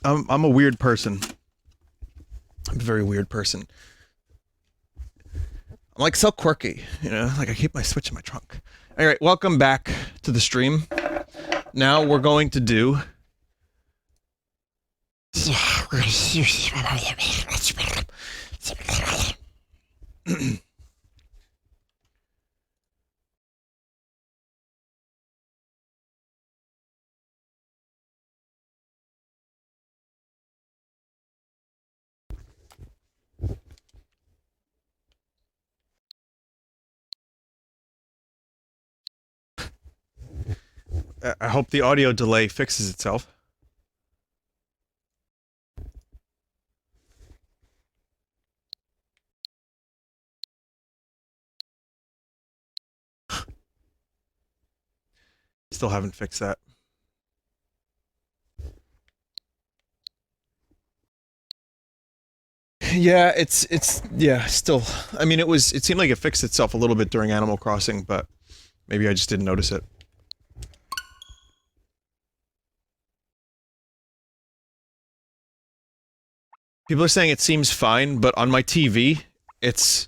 I'm a weird person. I'm a very weird person. I'm like so quirky, you know? Like I keep my Switch in my trunk. Alright, welcome back to the stream. Now we're going to do... I hope the audio delay fixes itself. Still haven't fixed that. Yeah, it's still. I mean, it seemed like it fixed itself a little bit during Animal Crossing, but maybe I just didn't notice it. People are saying it seems fine, but on my TV, it's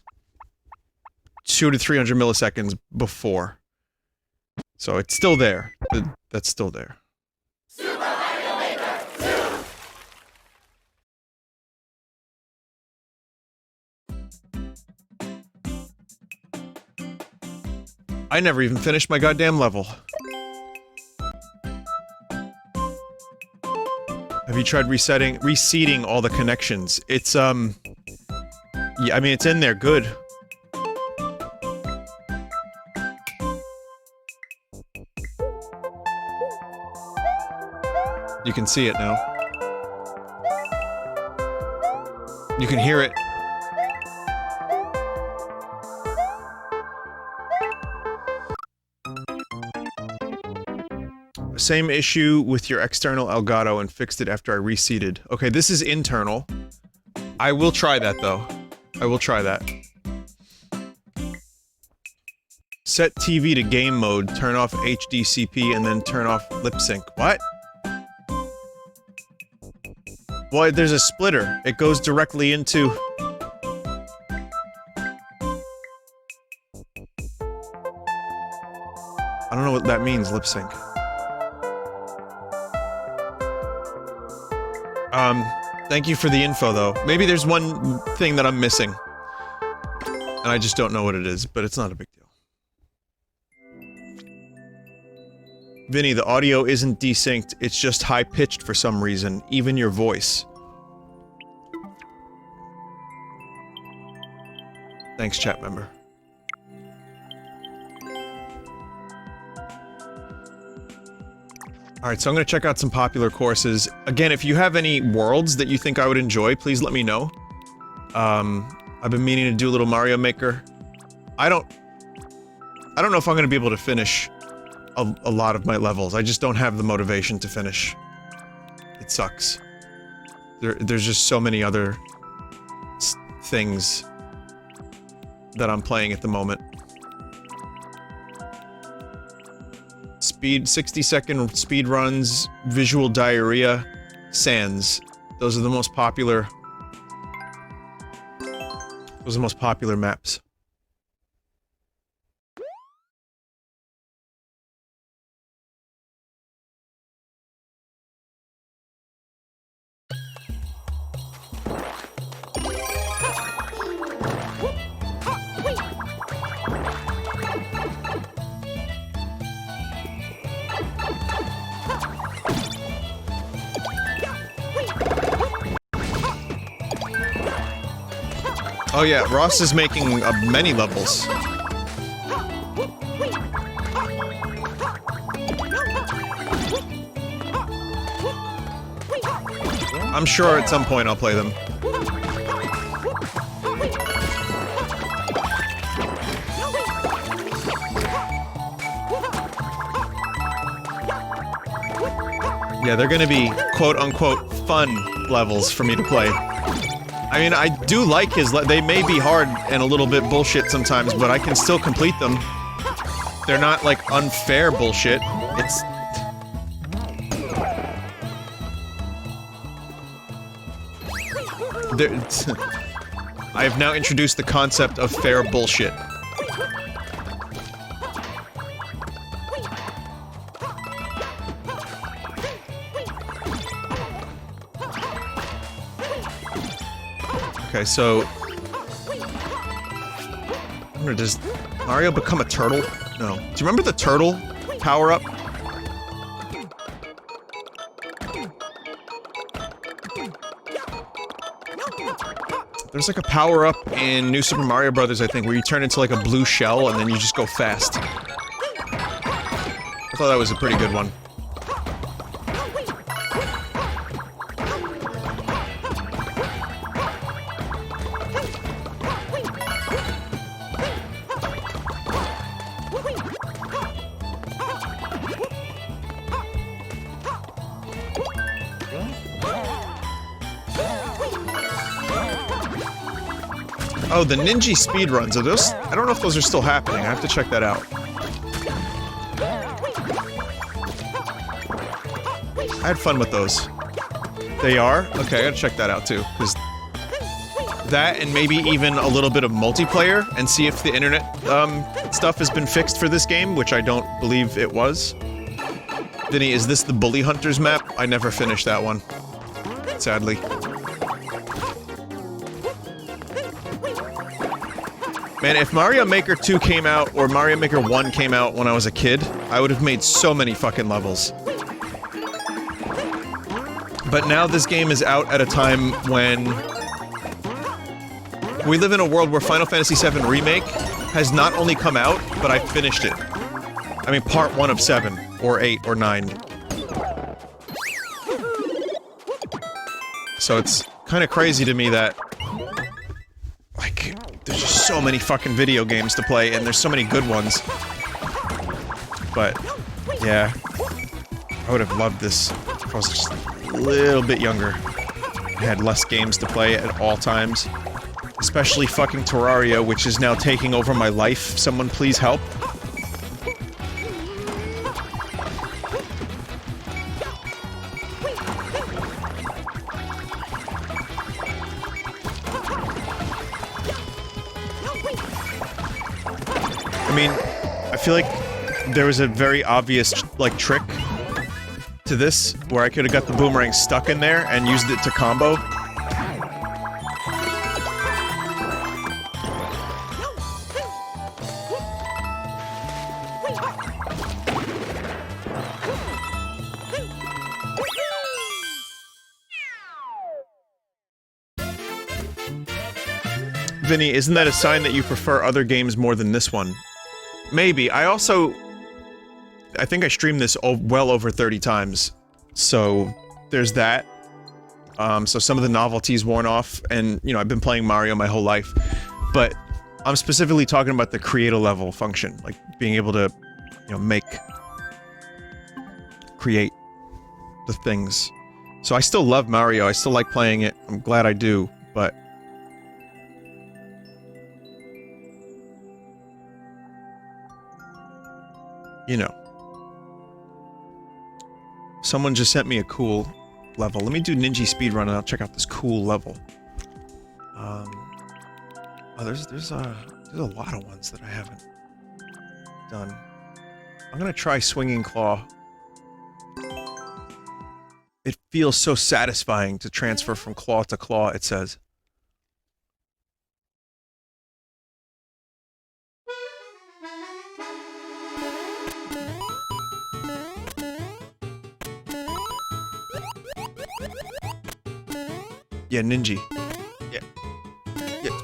200 to 300 milliseconds before. So it's still there. That's still there. I never even finished my goddamn level. Have you tried reseeding all the connections? It's, yeah, I mean, it's in there good. You can see it now. You can hear it. Same issue with your external Elgato and fixed it after I reseeded. Okay, this is internal. I will try that, though. I will try that. Set TV to game mode, turn off HDCP, and then turn off lip sync. What? Well, there's a splitter. It goes directly into... I don't know what that means, lip sync. Thank you for the info, though. Maybe there's one thing that I'm missing. And I just don't know what it is, but it's not a big deal. Vinny, the audio isn't desynced, it's just high-pitched for some reason, even your voice. Thanks, chat member. Alright, so I'm gonna check out some popular courses. Again, if you have any worlds that you think I would enjoy, please let me know. I've been meaning to do a little Mario Maker. I don't know if I'm gonna be able to finish a lot of my levels. I just don't have the motivation to finish. It sucks. There's just so many other things that I'm playing at the moment. Speed, 60-second speed runs, visual diarrhea, Sans. Those are the most popular... Those are the most popular maps. Oh yeah, Ross is making many levels. I'm sure at some point I'll play them. Yeah, they're gonna be quote-unquote fun levels for me to play. I mean, I do like his they may be hard and a little bit bullshit sometimes, but I can still complete them. They're not, like, unfair bullshit. It's... There, I have now introduced the concept of fair bullshit. Okay, so... I wonder, does Mario become a turtle? No. Do you remember the turtle power-up? There's like a power-up in New Super Mario Bros., I think, where you turn into like a blue shell and then you just go fast. I thought that was a pretty good one. Oh, the Ninja speedruns, are those? I don't know if those are still happening. I have to check that out. I had fun with those. They are? Okay, I gotta check that out too, because that and maybe even a little bit of multiplayer and see if the internet stuff has been fixed for this game, which I don't believe it was. Vinny, is this the Bully Hunters map? I never finished that one. Sadly. Man, if Mario Maker 2 came out, or Mario Maker 1 came out when I was a kid, I would have made so many fucking levels. But now this game is out at a time when... we live in a world where Final Fantasy VII Remake has not only come out, but I finished it. I mean, part 1 of 7, or 8, or 9. So it's kind of crazy to me that... like, there's just so many fucking video games to play, and there's so many good ones. But, yeah. I would have loved this if I was just a little bit younger. I had less games to play at all times. Especially fucking Terraria, which is now taking over my life. Someone please help. I mean, I feel like there was a very obvious, like, trick to this, where I could have got the boomerang stuck in there and used it to combo. Vinny, isn't that a sign that you prefer other games more than this one? Maybe. I think I streamed this well over 30 times. So, there's that. So some of the novelty's worn off, and, you know, I've been playing Mario my whole life. But, I'm specifically talking about the create a level function. Like, being able to, you know, create the things. So I still love Mario, I still like playing it, I'm glad I do, but... you know. Someone just sent me a cool level. Let me do Ninja speedrun and I'll check out this cool level. Oh, there's a lot of ones that I haven't done. I'm gonna try Swinging Claw. It feels so satisfying to transfer from claw to claw, it says. Yeah, Ninja. Yeah. Yeah.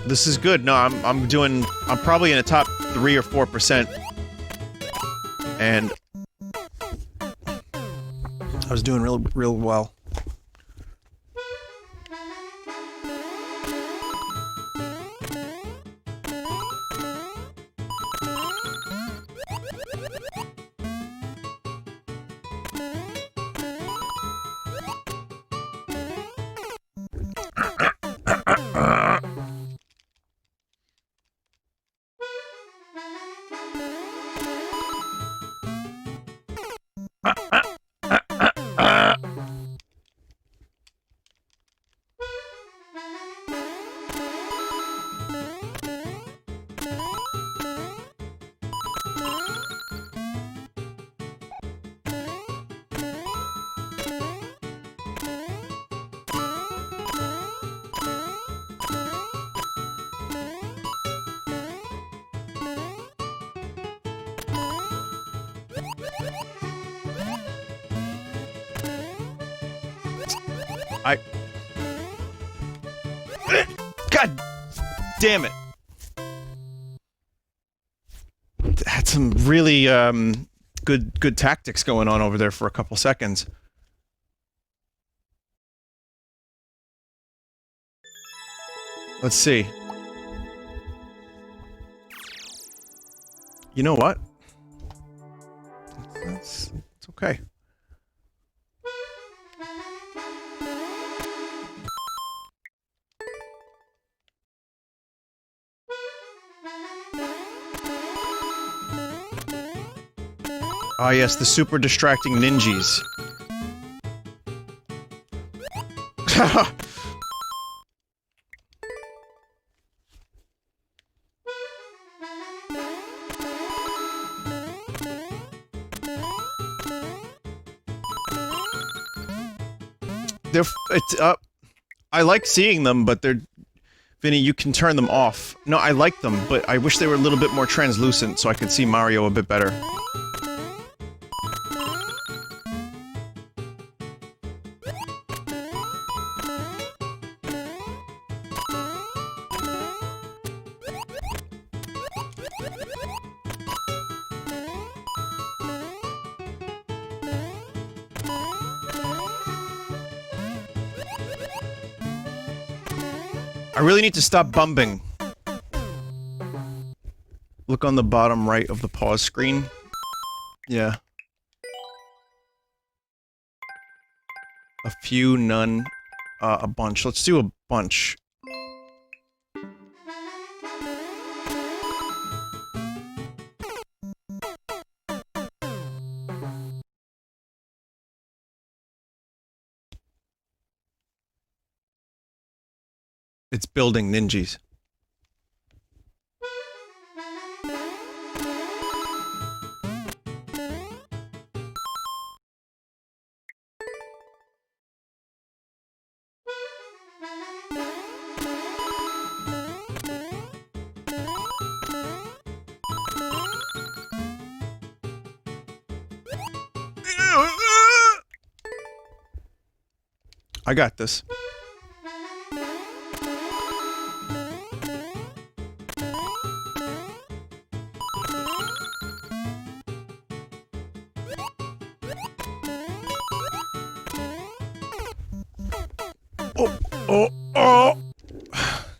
This is good. No, I'm probably in the top 3 or 4%. And I was doing real well. God damn it. Had some really, good tactics going on over there for a couple seconds. Let's see. You know what? It's okay. Ah, yes, the super distracting ninjas. I like seeing them, but they're... Vinny, you can turn them off. No, I like them, but I wish they were a little bit more translucent so I could see Mario a bit better. I really need to stop bumping. Look on the bottom right of the pause screen. Yeah. A few, none, a bunch. Let's do a bunch. It's building ninjas. I got this.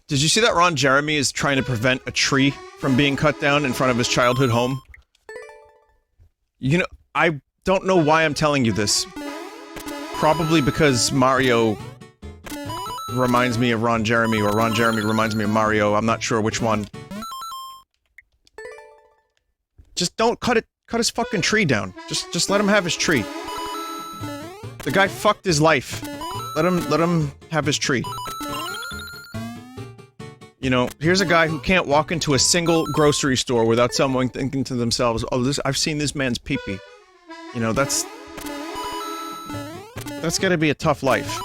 Did you see that Ron Jeremy is trying to prevent a tree from being cut down in front of his childhood home? You know, I don't know why I'm telling you this. Probably because Mario reminds me of Ron Jeremy, or Ron Jeremy reminds me of Mario. I'm not sure which one. Just don't cut his fucking tree down. Just let him have his tree. The guy fucked his life. Let him have his tree. You know, here's a guy who can't walk into a single grocery store without someone thinking to themselves, oh, I've seen this man's pee-pee. You know, that's gotta be a tough life.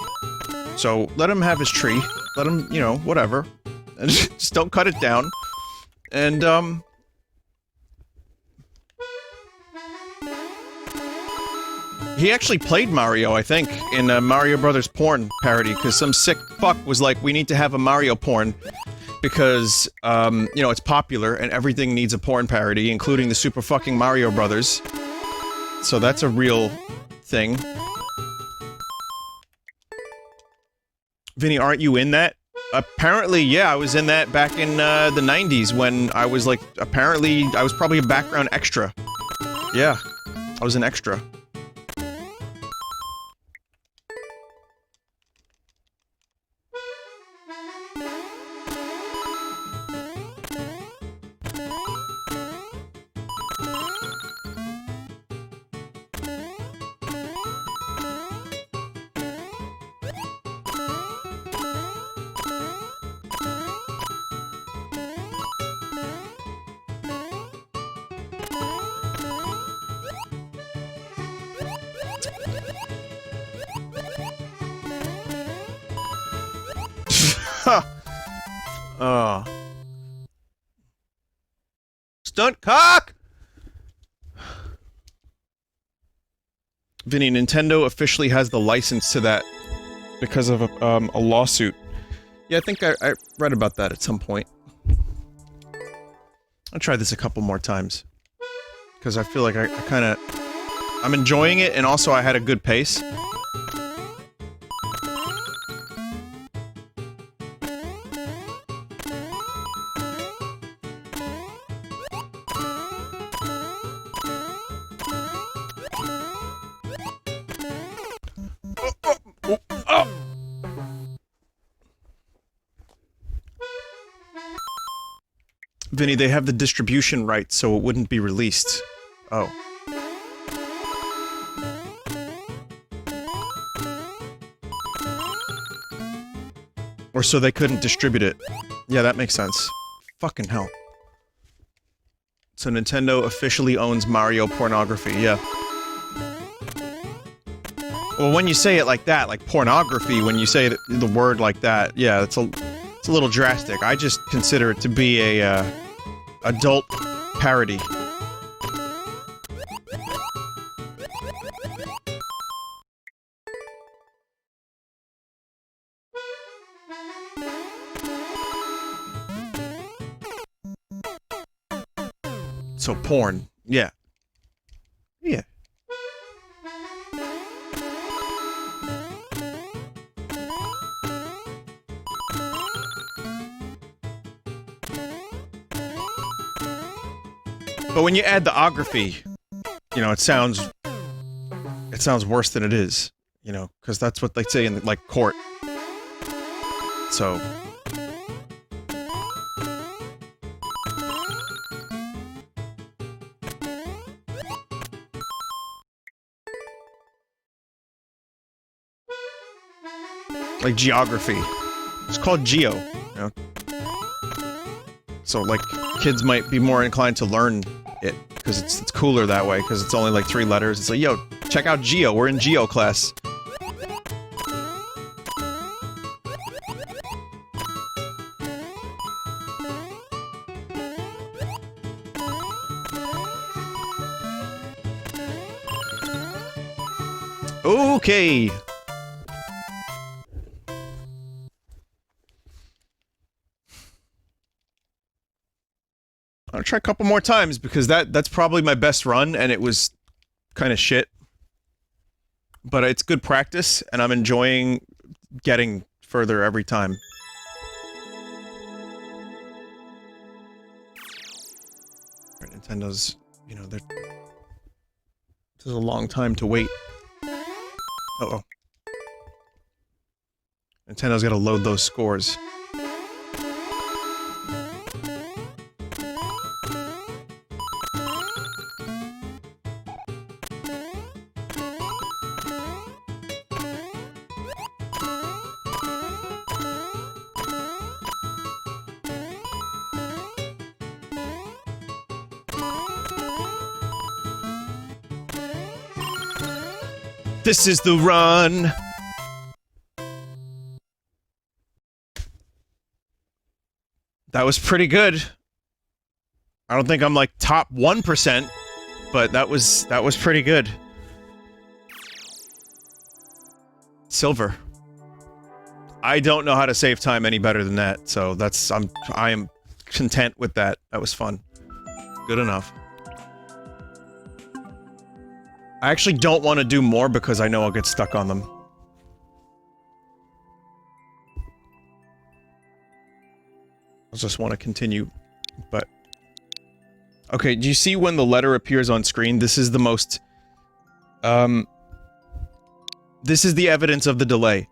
So, let him have his tree. Let him, you know, whatever. And just don't cut it down. And, he actually played Mario, I think, in a Mario Brothers porn parody, because some sick fuck was like, we need to have a Mario porn. Because, you know, it's popular, and everything needs a porn parody, including the Super fucking Mario Brothers. So that's a real thing. Vinny, aren't you in that? Apparently, yeah, I was in that back in, the 90s, when I was, like, apparently, I was probably a background extra. Yeah, I was an extra. Oh. Stunt cock! Vinny, Nintendo officially has the license to that because of a lawsuit. Yeah, I think I read about that at some point. I'll try this a couple more times. Because I feel like I kinda... I'm enjoying it, and also I had a good pace. Vinny, they have the distribution rights, so it wouldn't be released. Oh. Or so they couldn't distribute it. Yeah, that makes sense. Fucking hell. So Nintendo officially owns Mario pornography, yeah. Well, when you say it like that, like pornography, when you say the word like that, yeah, it's a little drastic. I just consider it to be a, adult parody. So porn, yeah. Yeah. But when you add the ography, you know, it sounds worse than it is, you know, because that's what they say in, like, court. So... like geography. It's called geo, you know? So, like, kids might be more inclined to learn it, because it's cooler that way, because it's only like 3 letters. It's like, yo, check out geo, we're in geo class. Okay. I'll try a couple more times, because that's probably my best run, and it was kind of shit. But it's good practice, and I'm enjoying getting further every time. Nintendo's, you know, there's a long time to wait. Uh-oh. Nintendo's gotta load those scores. This is the run! That was pretty good. I don't think I'm like top 1%, but that was pretty good. Silver. I don't know how to save time any better than that, so I am content with that. That was fun. Good enough. I actually don't want to do more because I know I'll get stuck on them. I just want to continue, but... Okay, do you see when the letter appears on screen? This is the most... This is the evidence of the delay.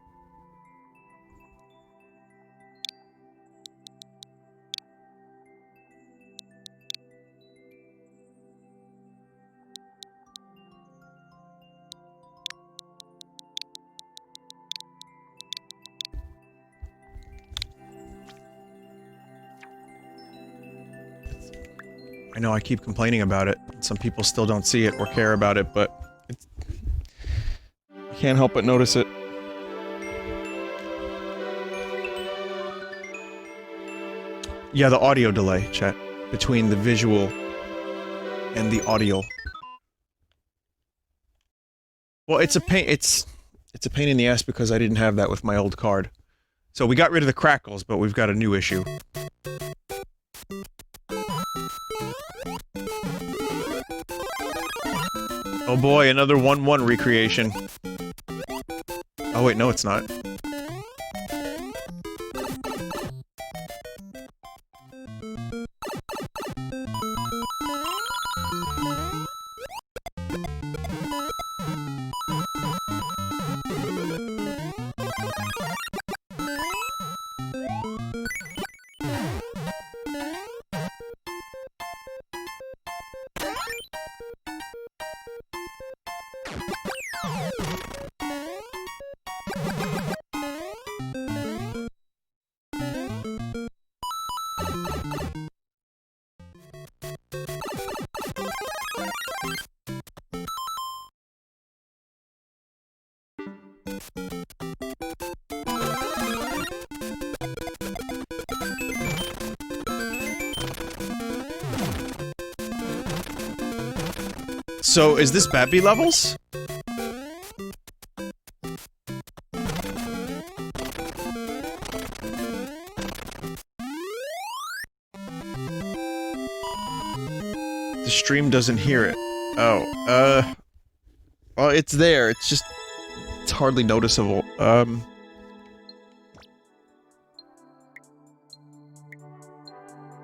I know I keep complaining about it. Some people still don't see it or care about it, but I can't help but notice it. Yeah, the audio delay, chat. Between the visual and the audio. Well, it's a pain in the ass because I didn't have that with my old card. So we got rid of the crackles, but we've got a new issue. Oh boy, another 1-1 recreation. Oh wait, no it's not. So, is this Babby levels? The stream doesn't hear it. Oh, well, it's there, it's just... it's hardly noticeable.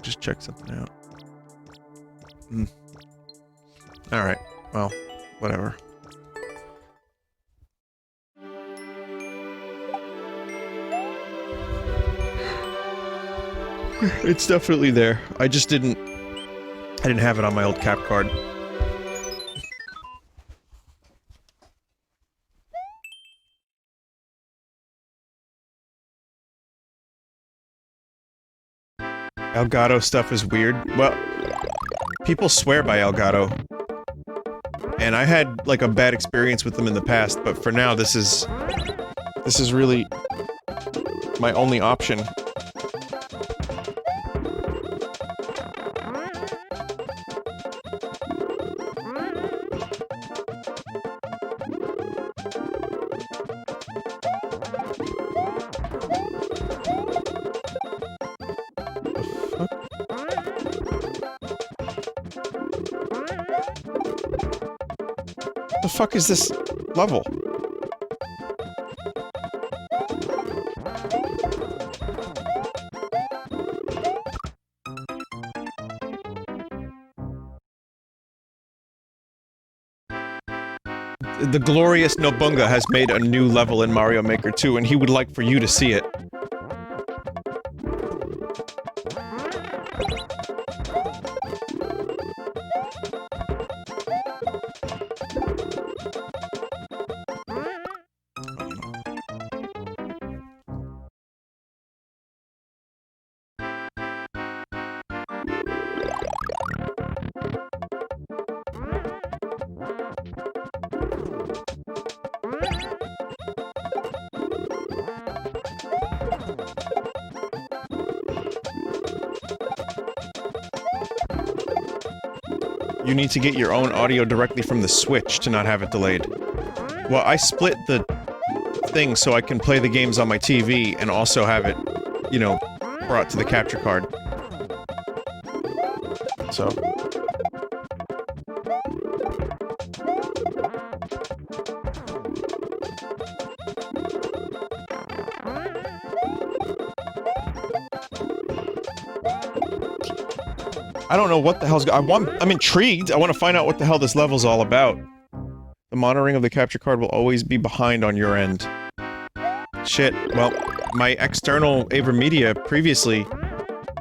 Just check something out. Alright, well, whatever. It's definitely there. I didn't have it on my old cap card. Elgato stuff is weird. Well, people swear by Elgato. And I had, like, a bad experience with them in the past, but for now, this is really my only option. The fuck is this level? The glorious Nobunga has made a new level in Mario Maker 2, and he would like for you to see it. You need to get your own audio directly from the Switch to not have it delayed. Well, I split the thing so I can play the games on my TV and also have it, you know, brought to the capture card. So... I don't know what the hell's I'm intrigued. I want to find out what the hell this level's all about. The monitoring of the capture card will always be behind on your end. Shit. Well, my external AverMedia previously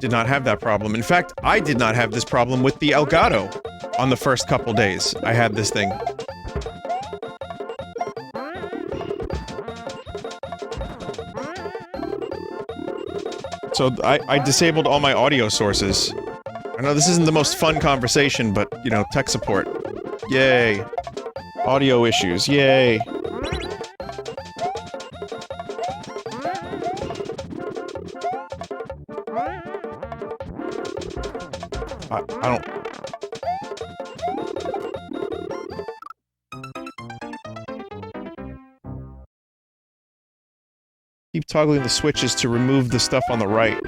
did not have that problem. In fact, I did not have this problem with the Elgato on the first couple days I had this thing. So I disabled all my audio sources. I know this isn't the most fun conversation, but, you know, tech support. Yay. Audio issues, yay. I don't... Keep toggling the switches to remove the stuff on the right.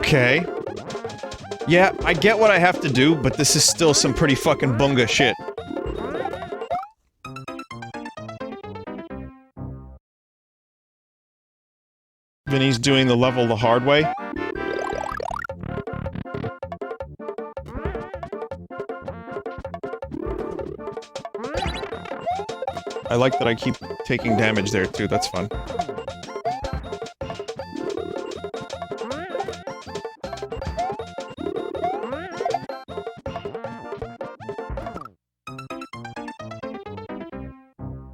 Okay. Yeah, I get what I have to do, but this is still some pretty fucking bunga shit. Vinny's doing the level the hard way. I like that I keep taking damage there too, that's fun.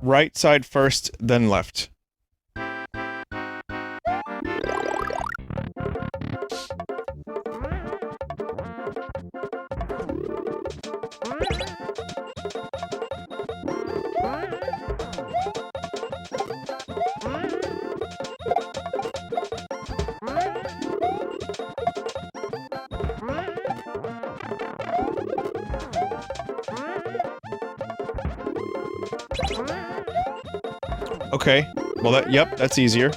Right side first, then left. Okay. Well, yep, that's easier.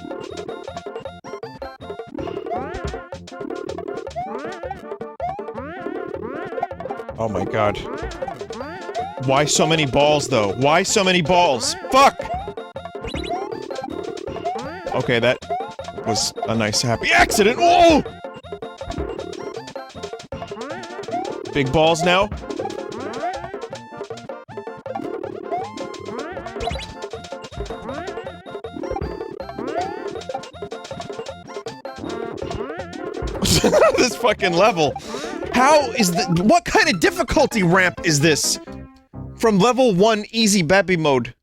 Oh my god. Why so many balls, though? Why so many balls? Fuck! Okay, that was a nice, happy accident. Whoa! Big balls now? This fucking level. How is the- what kind of difficulty ramp is this? From level 1 easy baby mode.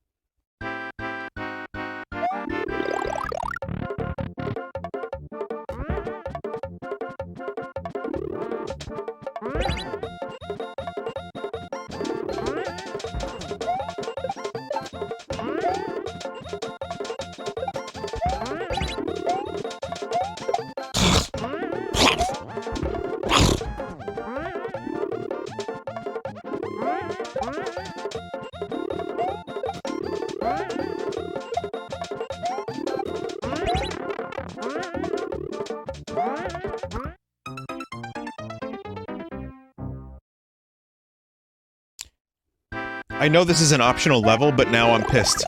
I know this is an optional level, but now I'm pissed.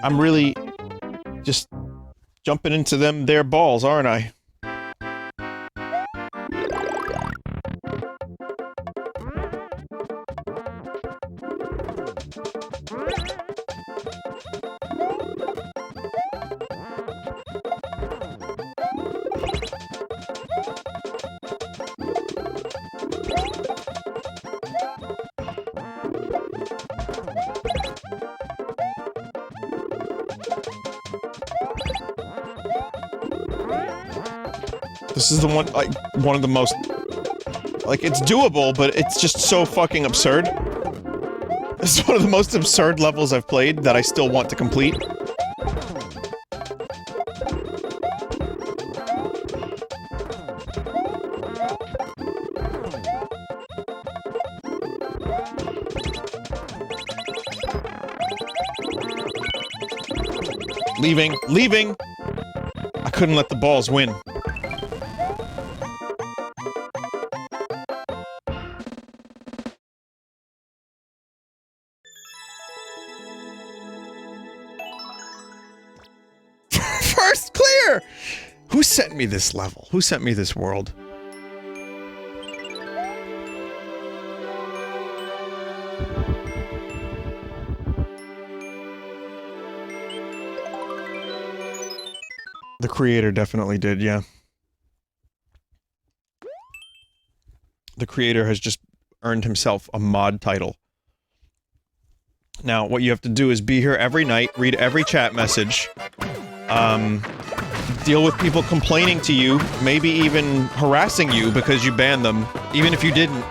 I'm really just jumping into their balls, aren't I? This is the one, like, one of the most... Like, it's doable, but it's just so fucking absurd. This is one of the most absurd levels I've played that I still want to complete. Leaving. Leaving! I couldn't let the balls win. First clear! Who sent me this level? Who sent me this world? The creator definitely did, yeah. The creator has just earned himself a mod title. Now, what you have to do is be here every night, read every chat message, deal with people complaining to you, maybe even harassing you because you banned them, even if you didn't.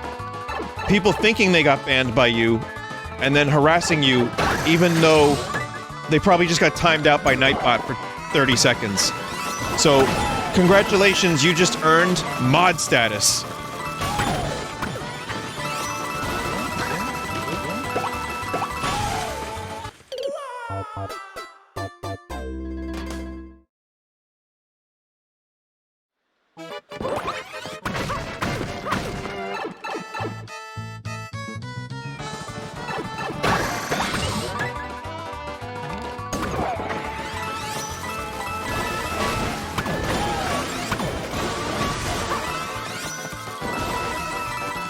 People thinking they got banned by you, and then harassing you, even though they probably just got timed out by Nightbot for 30 seconds. So, congratulations, you just earned mod status.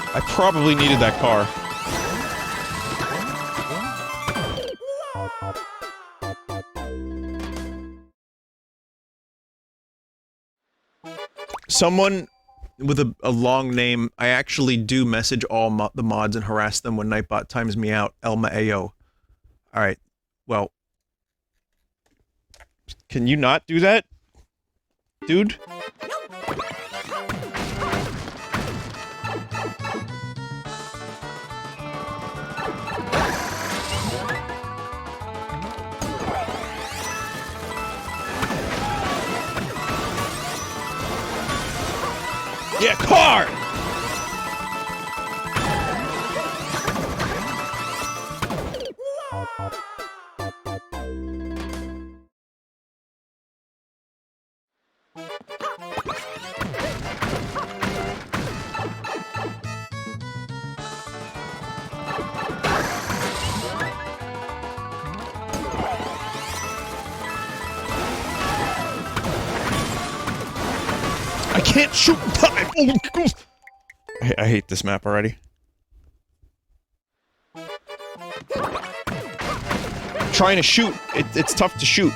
I probably needed that car. Someone with a long name, I actually do message all the mods and harass them when Nightbot times me out. Elma Ayo. Alright, well... Can you not do that? Dude? Yeah, car! I can't shoot in time! I hate this map already. Trying to shoot, it's tough to shoot.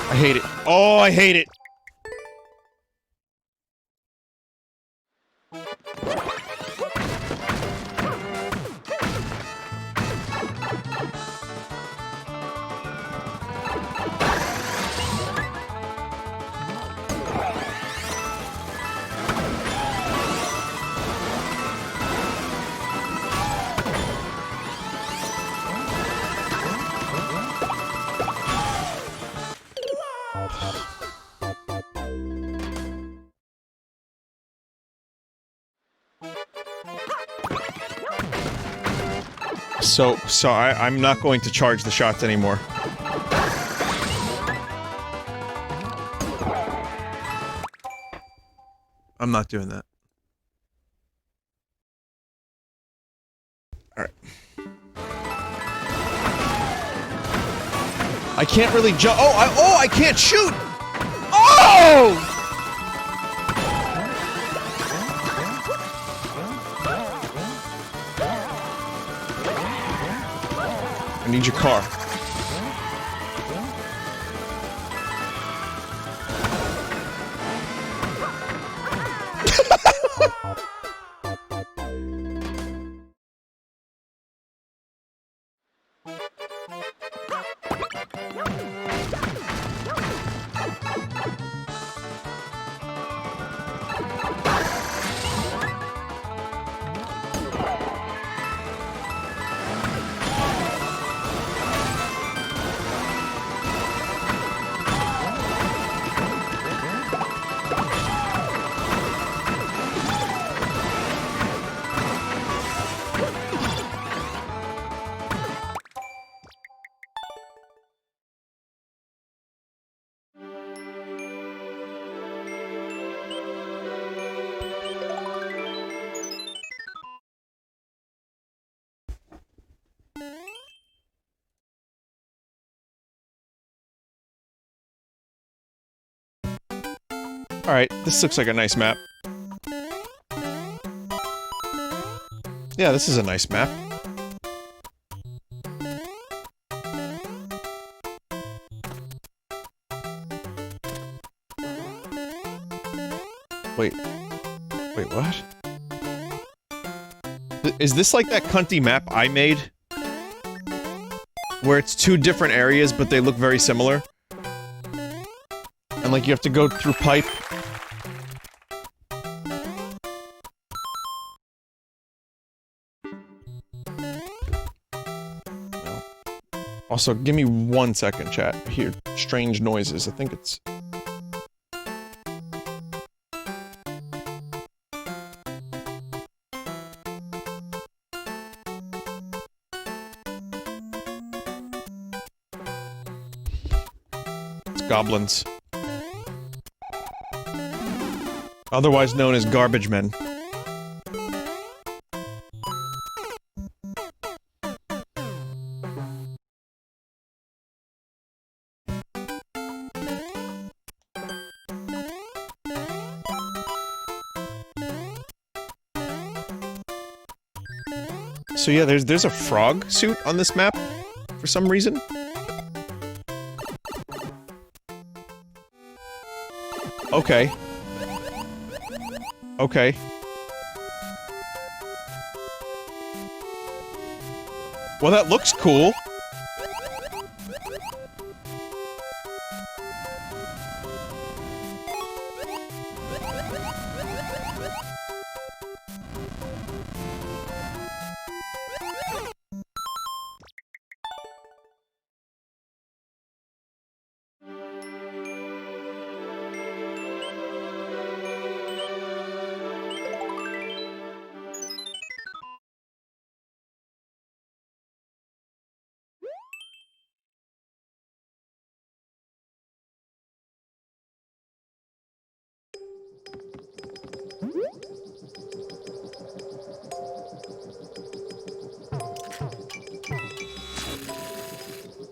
I hate it. Oh, I hate it! So I'm not going to charge the shots anymore. I'm not doing that. Alright. I can't really jump. Oh, I can't shoot! Oh! I need your car. Alright, this looks like a nice map. Yeah, this is a nice map. Wait. Wait, what? Is this like that cunty map I made? Where it's two different areas, but they look very similar? And like you have to go through pipe? No. Also, give me 1 second, chat. I hear strange noises. I think it's... goblins. Otherwise known as garbage men. So yeah, there's a frog suit on this map for some reason. Okay. Okay. Well, that looks cool.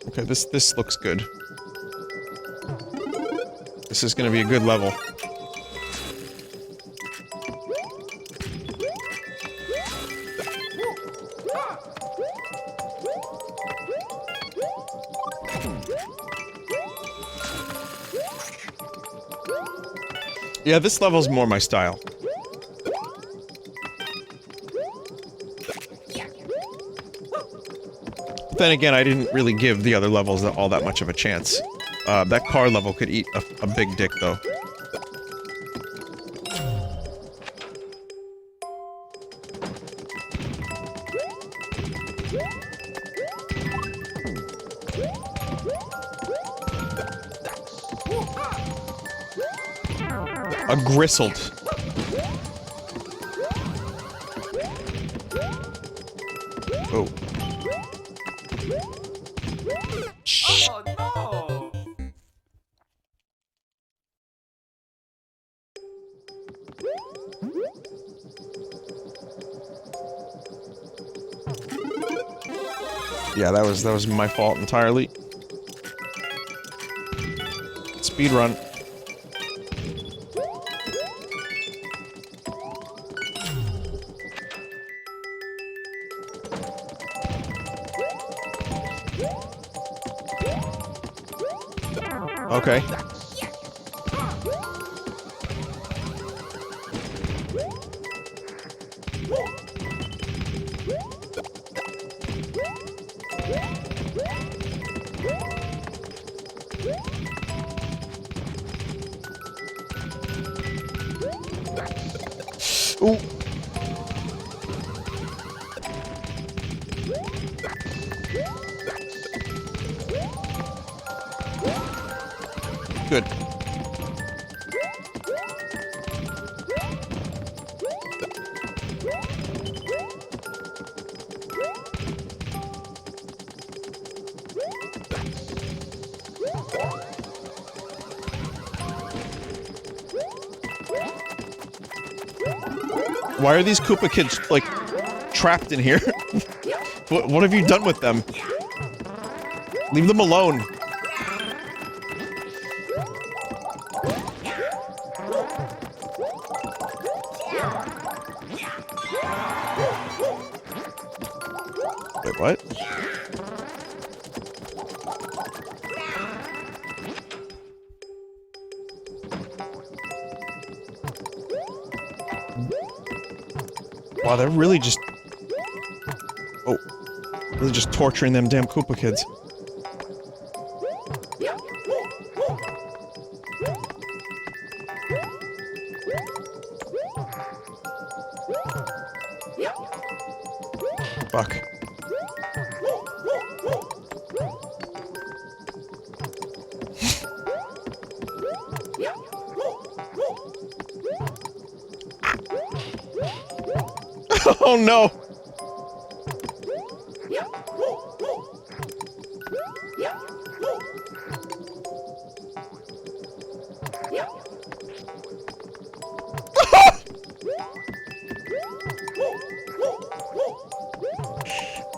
Okay, this looks good. This is gonna be a good level. Yeah, this level's more my style. But then again, I didn't really give the other levels all that much of a chance. That car level could eat a big dick, though. A gristled. Oh. Oh no! Yeah, that was my fault entirely. Speed run. Okay. Ooh. Good. Why are these Koopa kids, like, trapped in here? What have you done with them? Leave them alone. Wait, what? Wow, they're really just... Oh. Really just torturing them damn Koopa kids. Fuck. Oh no!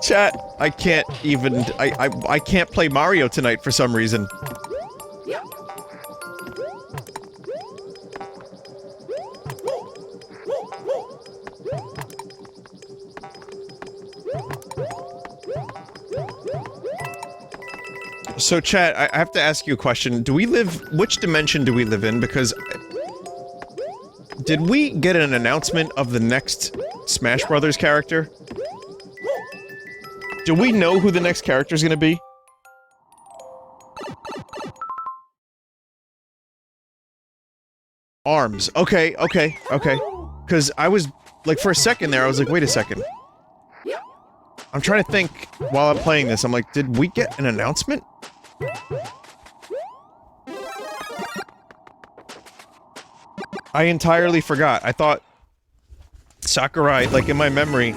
Chat, I can't even- I can't play Mario tonight for some reason. So chat, I have to ask you a question. Do we live- which dimension do we live in? Because... did we get an announcement of the next Smash Brothers character? Do we know who the next character is gonna be? Arms. Okay, okay, okay. Because I was, like, for a second there, I was like, wait a second. I'm trying to think while I'm playing this, I'm like, did we get an announcement? I entirely forgot. I thought Sakurai, like in my memory,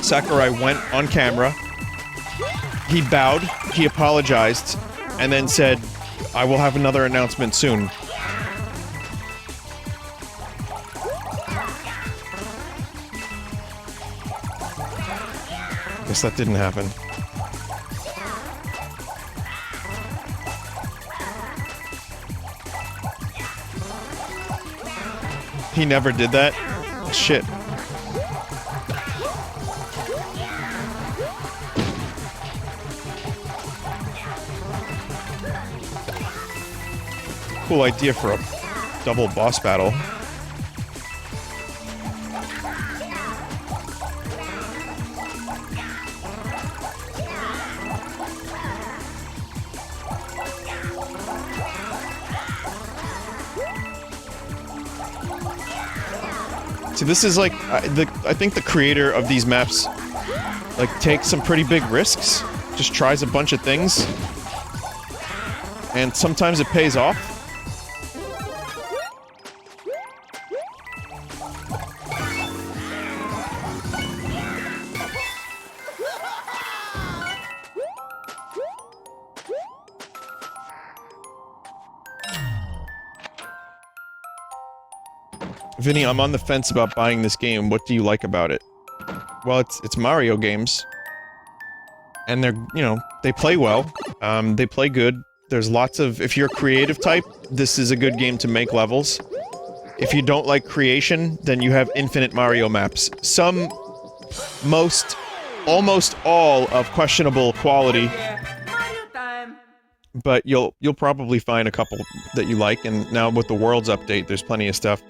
Sakurai went on camera, he bowed, he apologized, and then said, I will have another announcement soon. Guess that didn't happen. He never did that? Shit. Cool idea for a double boss battle. See, this is like, I think the creator of these maps, like, takes some pretty big risks, just tries a bunch of things, and sometimes it pays off. Vinny, I'm on the fence about buying this game. What do you like about it? Well, it's Mario games. And they're, you know, they play well. They play good. There's lots of- if you're a creative type, this is a good game to make levels. If you don't like creation, then you have infinite Mario maps. Some, most, almost all of questionable quality. Mario time. But you'll probably find a couple that you like, and now with the Worlds update, there's plenty of stuff.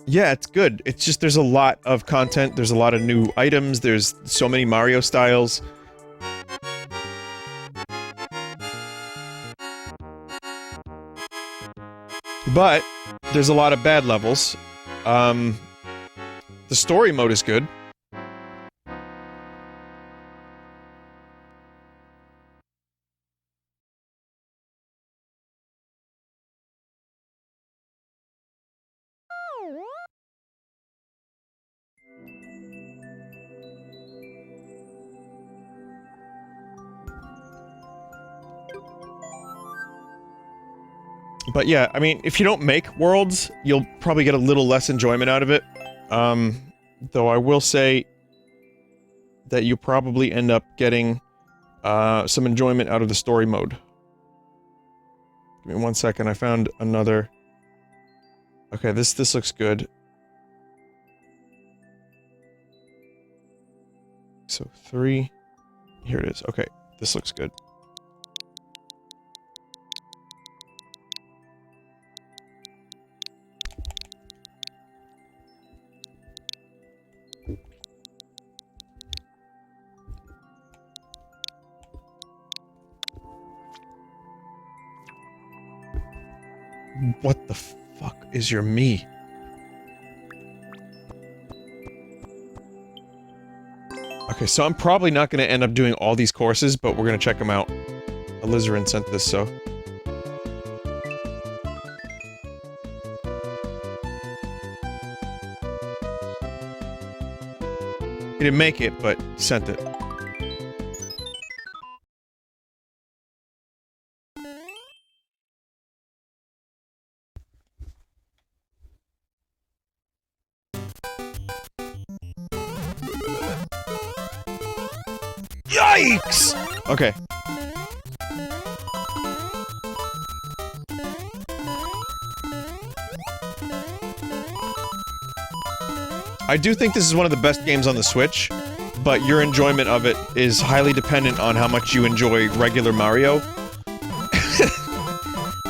Yeah, it's good. It's just there's a lot of content, there's a lot of new items, there's so many Mario styles. But, there's a lot of bad levels. The story mode is good. But yeah, I mean, if you don't make Worlds, you'll probably get a little less enjoyment out of it. Though I will say that you probably end up getting, some enjoyment out of the story mode. Give me 1 second, I found another... Okay, this looks good. So 3. Here it is. Okay, this looks good. What the fuck is your me? Okay, so I'm probably not going to end up doing all these courses, but we're going to check them out. Alizarin sent this, so... He didn't make it, but he sent it. Yikes! Okay. I do think this is one of the best games on the Switch, but your enjoyment of it is highly dependent on how much you enjoy regular Mario.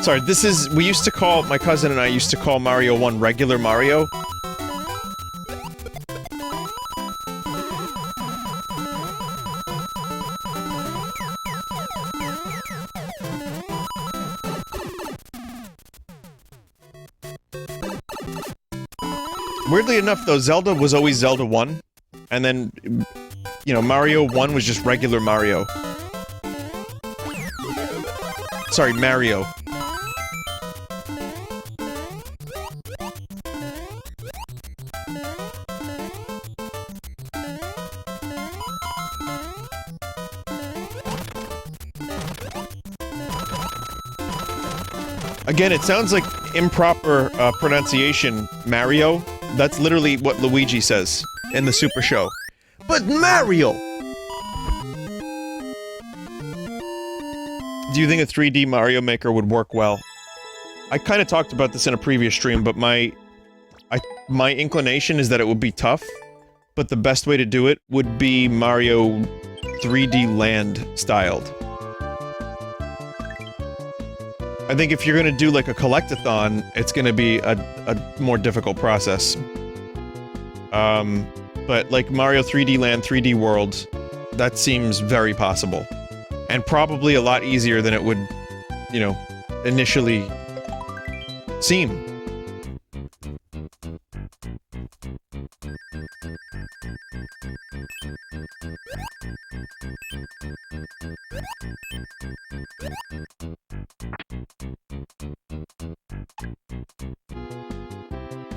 Sorry, this is- we used to call- my cousin and I used to call Mario 1 regular Mario. Weirdly enough, though, Zelda was always Zelda 1, and then, you know, Mario 1 was just regular Mario. Sorry, Mario. Again, it sounds like improper pronunciation, Mario. That's literally what Luigi says in the Super Show. But Mario! Do you think a 3D Mario Maker would work well? I kind of talked about this in a previous stream, but my inclination is that it would be tough, but the best way to do it would be Mario 3D Land styled. I think if you're gonna do like a collectathon, it's gonna be a more difficult process. But like Mario 3D Land, 3D World, that seems very possible. And probably a lot easier than it would, you know, initially seem.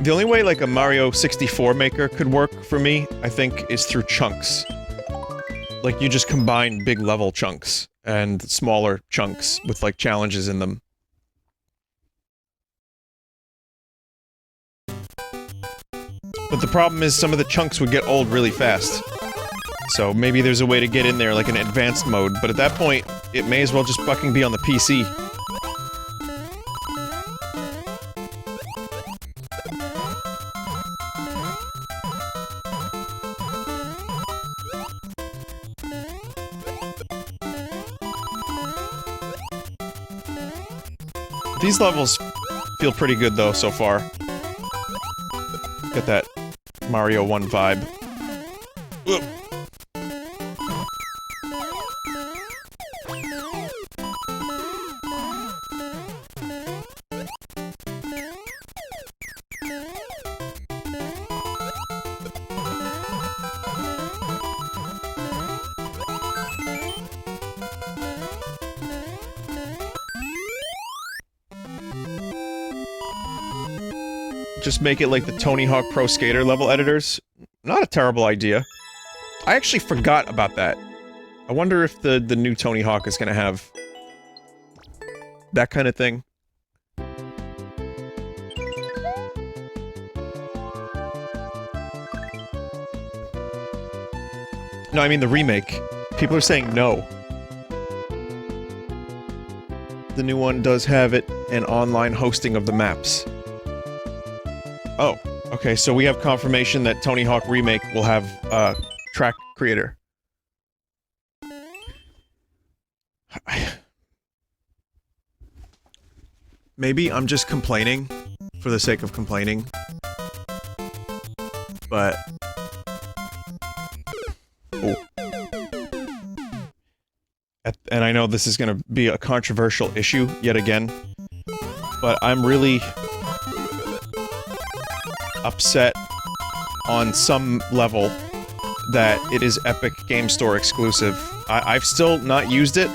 The only way, like, a Mario 64 maker could work for me, I think, is through chunks. Like, you just combine big level chunks and smaller chunks with, like, challenges in them. But the problem is some of the chunks would get old really fast. So maybe there's a way to get in there, like an advanced mode, but at that point, it may as well just fucking be on the PC. These levels feel pretty good, though, so far. Get that Mario 1 vibe. Ugh. Just make it like the Tony Hawk Pro Skater level editors. Not a terrible idea. I actually forgot about that. I wonder if the new Tony Hawk is gonna have that kind of thing. No, I mean the remake. People are saying no. The new one does have it, an online hosting of the maps. Oh, okay, so we have confirmation that Tony Hawk Remake will have, track creator. Maybe I'm just complaining for the sake of complaining. But... oh. And I know this is gonna be a controversial issue, yet again. But I'm really... upset on some level that it is Epic Game Store exclusive. I've still not used it.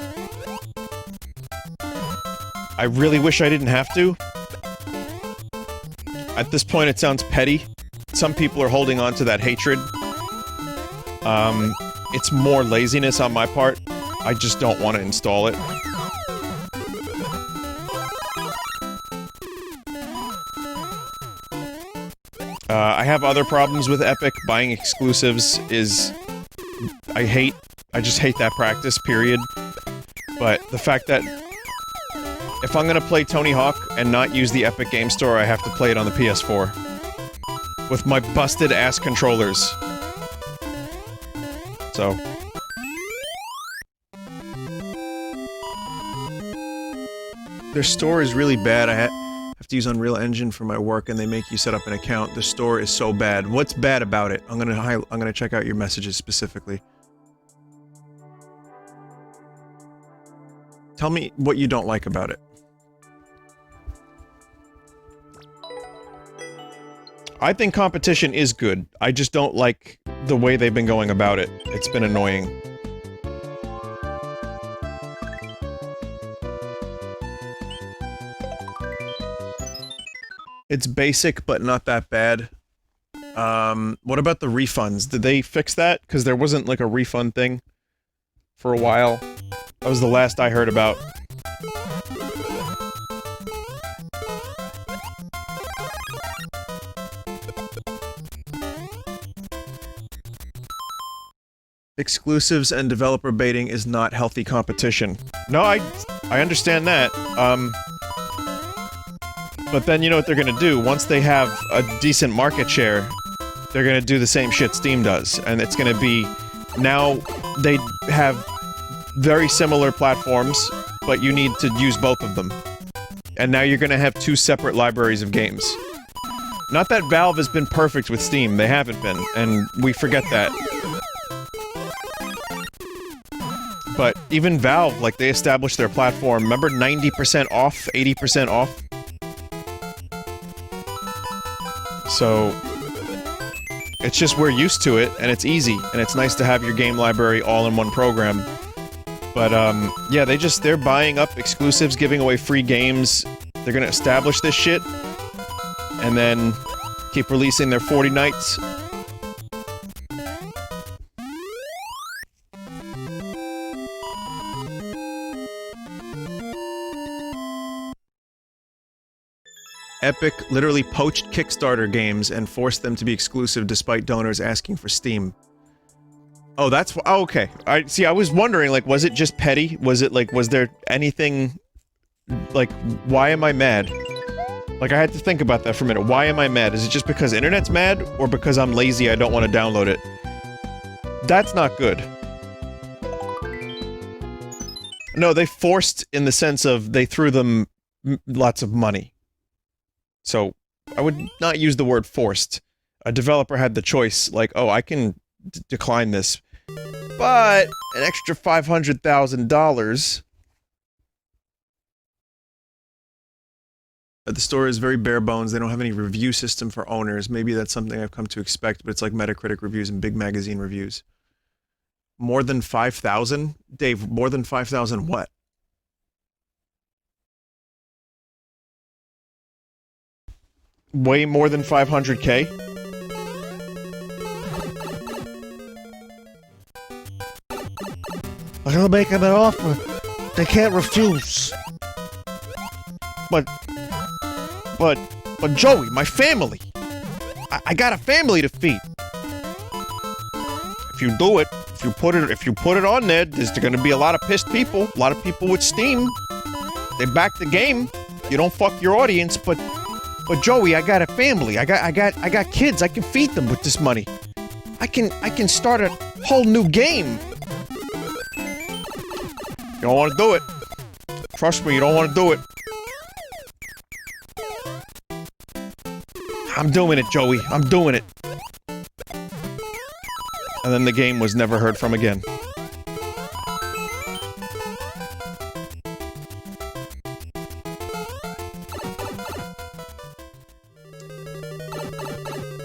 I really wish I didn't have to. At this point, it sounds petty. Some people are holding on to that hatred. It's more laziness on my part. I just don't want to install it. I have other problems with Epic. Buying exclusives is... I just hate that practice, period. But the fact that... if I'm gonna play Tony Hawk and not use the Epic Game Store, I have to play it on the PS4. With my busted-ass controllers. So... their store is really bad. I have to use Unreal Engine for my work, and they make you set up an account. The store is so bad. What's bad about it? I'm gonna check out your messages specifically. Tell me what you don't like about it. I think competition is good. I just don't like the way they've been going about it. It's been annoying. It's basic, but not that bad. What about the refunds? Did they fix that? Because there wasn't, like, a refund thing for a while. That was the last I heard about. Exclusives and developer baiting is not healthy competition. No, I understand that. But then you know what they're gonna do? Once they have a decent market share, they're gonna do the same shit Steam does. And it's gonna be... now, they have very similar platforms, but you need to use both of them. And now you're gonna have two separate libraries of games. Not that Valve has been perfect with Steam, they haven't been, and we forget that. But even Valve, like, they established their platform, remember 90% off, 80% off? So, it's just we're used to it, and it's easy, and it's nice to have your game library all in one program. But, yeah, they're buying up exclusives, giving away free games. They're gonna establish this shit, and then keep releasing their 40 nights. Epic literally poached Kickstarter games and forced them to be exclusive despite donors asking for Steam. Oh, that's oh, okay. I was wondering, like, was it just petty? Was it, like, was there anything... like, why am I mad? Like, I had to think about that for a minute. Why am I mad? Is it just because internet's mad? Or because I'm lazy, I don't want to download it? That's not good. No, they forced in the sense of they threw them lots of money. So, I would not use the word forced. A developer had the choice, like, oh, I can decline this, but an extra $500,000... The store is very bare bones, they don't have any review system for owners. Maybe that's something I've come to expect, but it's like Metacritic reviews and big magazine reviews. More than 5,000? Dave, more than 5,000 what? Way more than 500K? I'm gonna make them an offer they can't refuse. But Joey, my family! I got a family to feed! If you do it, if you put it on there, there's gonna be a lot of pissed people, a lot of people with Steam. They back the game. You don't fuck your audience, but But Joey, I got a family. I got kids. I can feed them with this money. I can start a whole new game. You don't want to do it. Trust me, you don't want to do it. I'm doing it, Joey. I'm doing it. And then the game was never heard from again.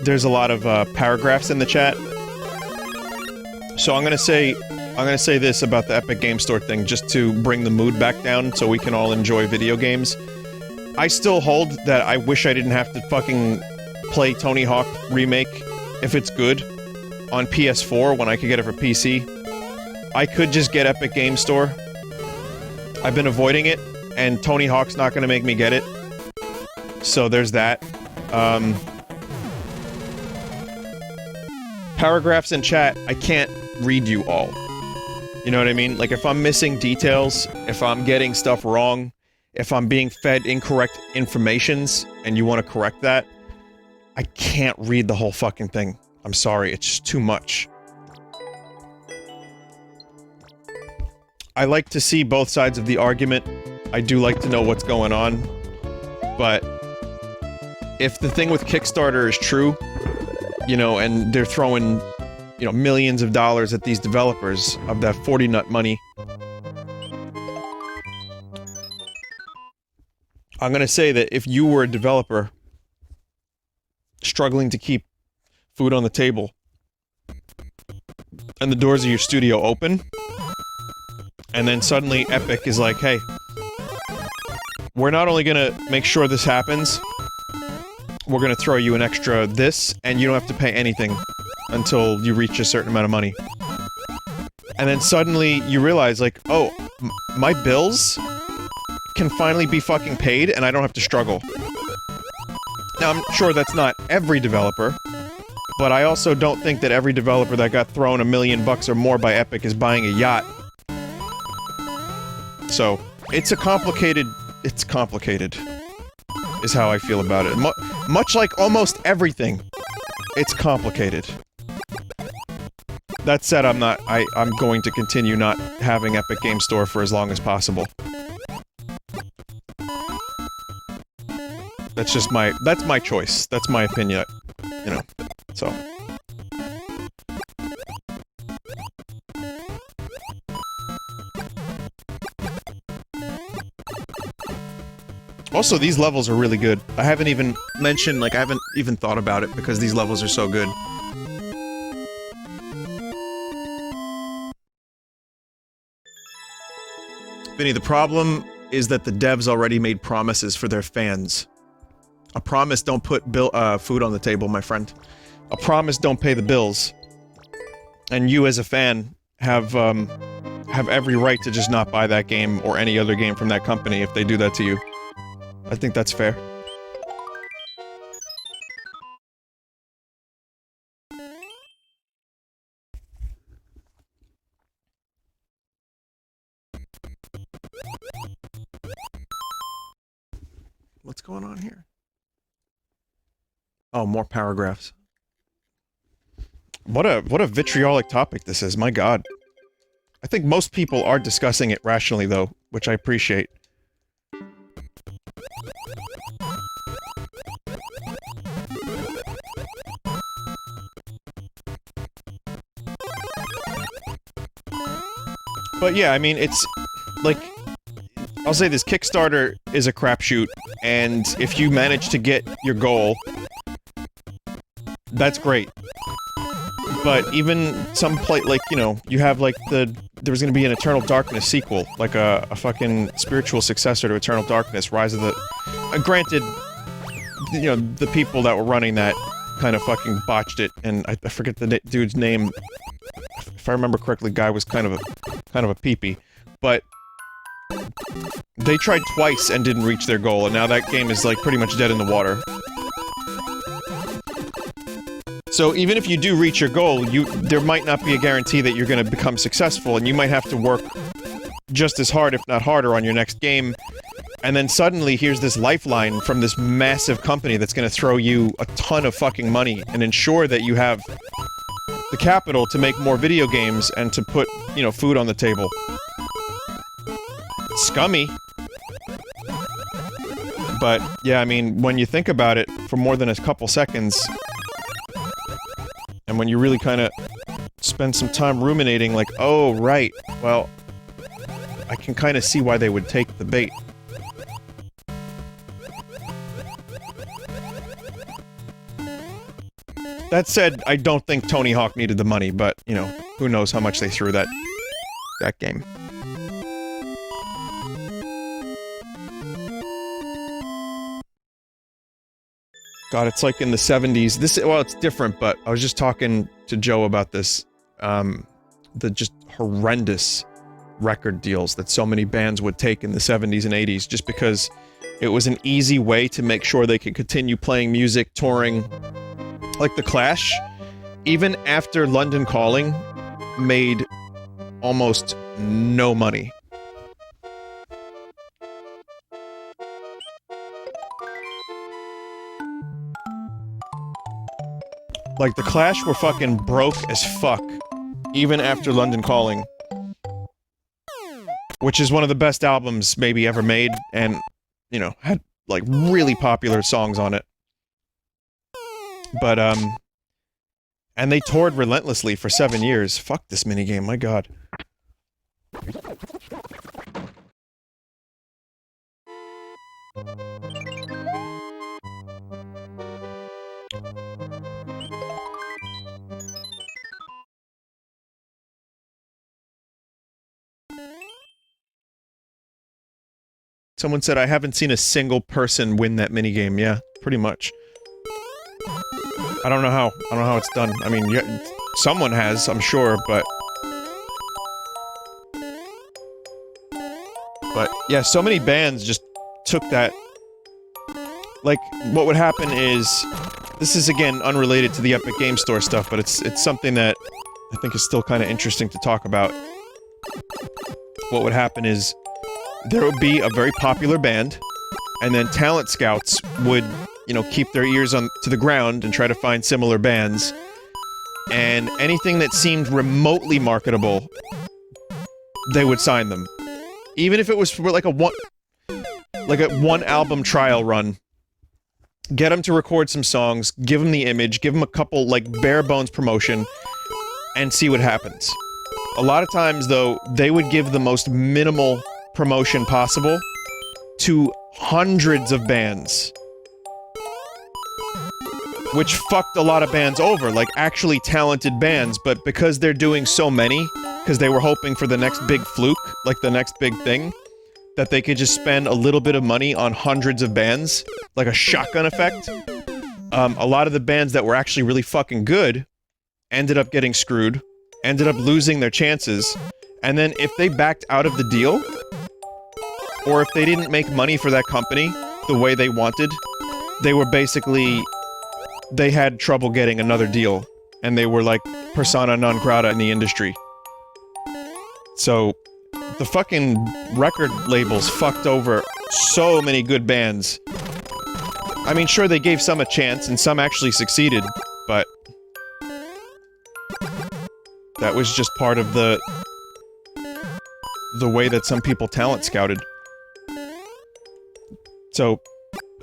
There's a lot of paragraphs in the chat. So I'm gonna say this about the Epic Game Store thing just to bring the mood back down so we can all enjoy video games. I still hold that I wish I didn't have to fucking play Tony Hawk Remake if it's good on PS4 when I could get it for PC. I could just get Epic Game Store. I've been avoiding it, and Tony Hawk's not gonna make me get it. So there's that. Paragraphs in chat, I can't read you all. You know what I mean? Like, if I'm missing details, if I'm getting stuff wrong, if I'm being fed incorrect informations, and you want to correct that, I can't read the whole fucking thing. I'm sorry, it's just too much. I like to see both sides of the argument. I do like to know what's going on. But if the thing with Kickstarter is true, you know, and they're throwing, you know, millions of dollars at these developers of that 40 nut money. I'm gonna say that if you were a developer struggling to keep food on the table and the doors of your studio open, and then suddenly Epic is like, hey, we're not only gonna make sure this happens, we're gonna throw you an extra this, and you don't have to pay anything until you reach a certain amount of money. And then suddenly you realize, like, oh, my bills can finally be fucking paid, and I don't have to struggle. Now, I'm sure that's not every developer, but I also don't think that every developer that got thrown $1 million or more by Epic is buying a yacht. So, it's complicated, is how I feel about it. Much like almost everything, it's complicated. That said, I'm going to continue not having Epic Game Store for as long as possible. That's my choice. That's my opinion, you know, so. Also, these levels are really good. I haven't even mentioned, like, I haven't even thought about it because these levels are so good. Vinny, the problem is that the devs already made promises for their fans. A promise don't put food on the table, my friend. A promise don't pay the bills. And you as a fan have every right to just not buy that game or any other game from that company if they do that to you. I think that's fair. What's going on here? Oh, more paragraphs. What a vitriolic topic this is, my god. I think most people are discussing it rationally, though, which I appreciate. But yeah, I mean, it's, like, I'll say this, Kickstarter is a crapshoot, and if you manage to get your goal, that's great. But even some like, you know, you have, like, there was gonna be an Eternal Darkness sequel, like a fucking spiritual successor to Eternal Darkness, Rise of the... granted, you know, the people that were running that kind of fucking botched it, and I forget the dude's name. If I remember correctly, guy was kind of a peepee, but they tried twice and didn't reach their goal, and now that game is, like, pretty much dead in the water. So even if you do reach your goal, there might not be a guarantee that you're gonna become successful, and you might have to work just as hard, if not harder, on your next game, And then suddenly here's this lifeline from this massive company that's gonna throw you a ton of fucking money and ensure that you have the capital to make more video games and to put, you know, food on the table. Scummy. But, yeah, I mean, when you think about it for more than a couple seconds, and when you really kind of spend some time ruminating, like, oh, right, well, I can kind of see why they would take the bait. That said, I don't think Tony Hawk needed the money, but, you know, who knows how much they threw that game. God, it's like in the 70s. Well, it's different, but I was just talking to Joe about this. The just horrendous record deals that so many bands would take in the 70s and 80s just because it was an easy way to make sure they could continue playing music, touring. Like The Clash, even after London Calling, made almost no money. Like, The Clash were fucking broke as fuck, even after London Calling. Which is one of the best albums maybe ever made, and, you know, had, like, really popular songs on it. But, and they toured relentlessly for 7 years. Fuck this minigame, my god. Someone said, I haven't seen a single person win that minigame. Yeah, pretty much. I don't know how it's done. I mean, yeah, someone has, I'm sure, but... But, yeah, so many bands just took that... Like, what would happen is... This is, again, unrelated to the Epic Game Store stuff, but it's something that I think is still kind of interesting to talk about. What would happen is... There would be a very popular band, and then talent scouts would, you know, keep their ears to the ground and try to find similar bands. And anything that seemed remotely marketable, they would sign them. Even if it was for like a one album trial run. Get them to record some songs, give them the image, give them a couple, like, bare bones promotion, and see what happens. A lot of times, though, they would give the most minimal promotion possible to hundreds of bands. Which fucked a lot of bands over, like actually talented bands, but because they're doing so many, because they were hoping for the next big fluke, like the next big thing, that they could just spend a little bit of money on hundreds of bands, like a shotgun effect. A lot of the bands that were actually really fucking good ended up getting screwed, ended up losing their chances, and then if they backed out of the deal, or if they didn't make money for that company the way they wanted, they were basically... They had trouble getting another deal, and they were like persona non grata in the industry. So, the fucking record labels fucked over so many good bands. I mean, sure, they gave some a chance, and some actually succeeded, but... That was just part of the way that some people talent scouted. So...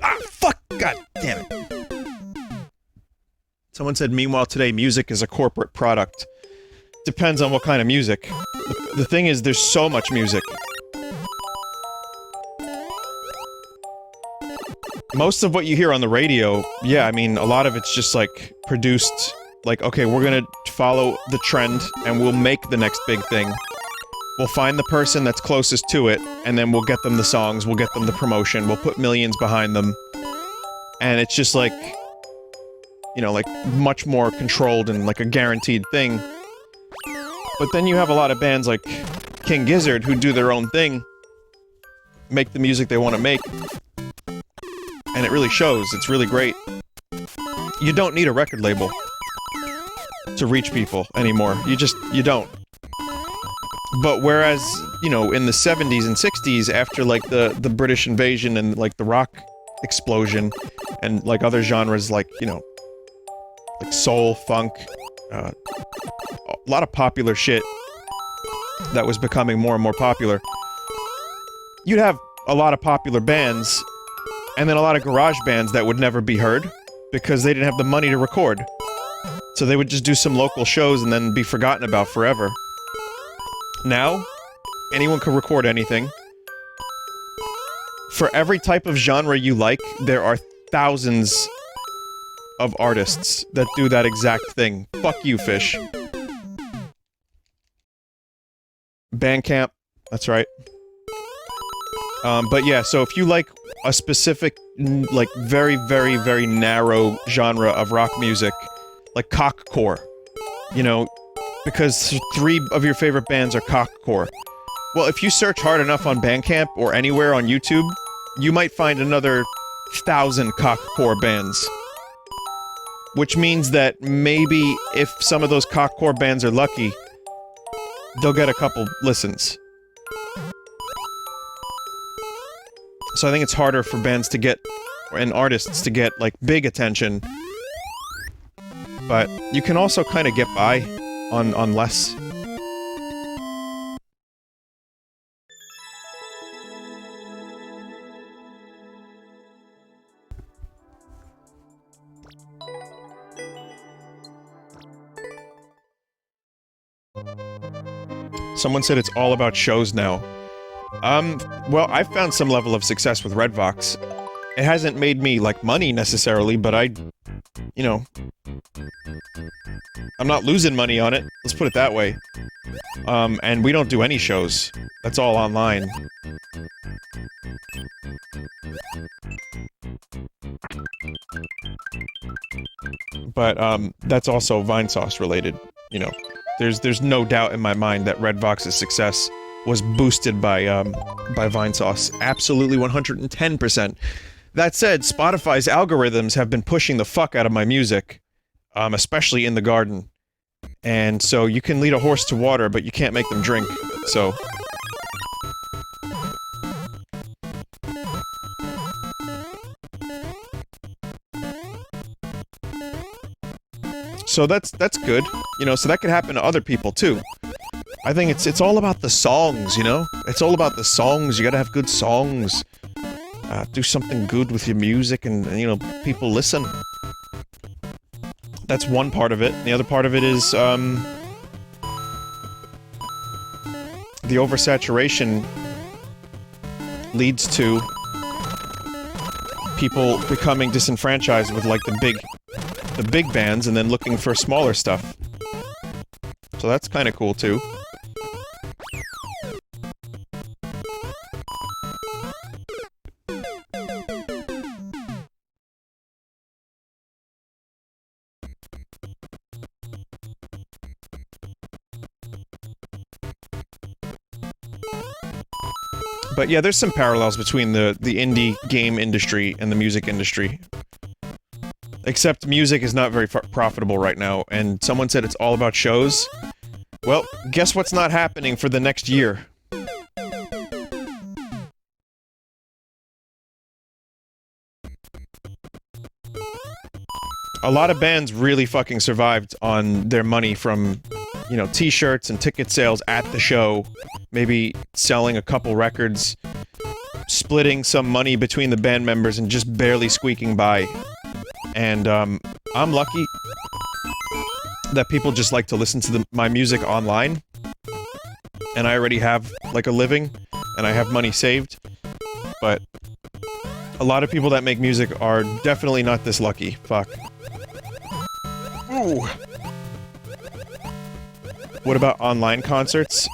Ah, fuck! God damn it. Someone said, meanwhile today, music is a corporate product. Depends on what kind of music. The thing is, there's so much music. Most of what you hear on the radio, yeah, I mean, a lot of it's just, like, produced... Like, okay, we're gonna follow the trend, and we'll make the next big thing. We'll find the person that's closest to it, and then we'll get them the songs, we'll get them the promotion, we'll put millions behind them. And it's just like... You know, like, much more controlled and, like, a guaranteed thing. But then you have a lot of bands like King Gizzard who do their own thing, make the music they want to make, and it really shows. It's really great. You don't need a record label to reach people anymore. You don't. But whereas, you know, in the 70s and 60s, after, like, the British invasion and, like, the rock explosion, and, like, other genres like, you know, like soul, funk, a lot of popular shit that was becoming more and more popular, you'd have a lot of popular bands, and then a lot of garage bands that would never be heard, because they didn't have the money to record. So they would just do some local shows and then be forgotten about forever. Now, anyone can record anything. For every type of genre you like, there are thousands of artists that do that exact thing. Fuck you, Fish. Bandcamp, that's right. But yeah, so if you like a specific, like, very, very, very narrow genre of rock music, like cockcore, you know, because 3 of your favorite bands are cockcore. Well, if you search hard enough on Bandcamp or anywhere on YouTube, you might find another 1,000 cockcore bands. Which means that maybe if some of those cockcore bands are lucky, they'll get a couple listens. So I think it's harder for bands to get, and artists to get, like, big attention. But you can also kind of get by on less. Someone said it's all about shows now. Well, I've found some level of success with Redvox. It hasn't made me, like, money necessarily, but you know, I'm not losing money on it, let's put it that way. And we don't do any shows. That's all online. But, that's also Vinesauce related, you know. There's no doubt in my mind that Redvox's success was boosted by Vinesauce. Absolutely 110%. That said, Spotify's algorithms have been pushing the fuck out of my music, especially in the garden. And so you can lead a horse to water, but you can't make them drink, so... So that's good, you know, so that could happen to other people too. I think it's all about the songs, you know? It's all about the songs, you gotta have good songs. Do something good with your music and, you know, people listen. That's one part of it. The other part of it is, the oversaturation leads to people becoming disenfranchised with, like, the big bands and then looking for smaller stuff. So that's kind of cool too. But yeah, there's some parallels between the indie game industry and the music industry. Except music is not very profitable right now, and someone said it's all about shows. Well, guess what's not happening for the next year? A lot of bands really fucking survived on their money from, you know, t-shirts and ticket sales at the show, maybe selling a couple records, splitting some money between the band members and just barely squeaking by. And, I'm lucky that people just like to listen to my music online. And I already have, like, a living, and I have money saved. But a lot of people that make music are definitely not this lucky. Fuck. Ooh. What about online concerts?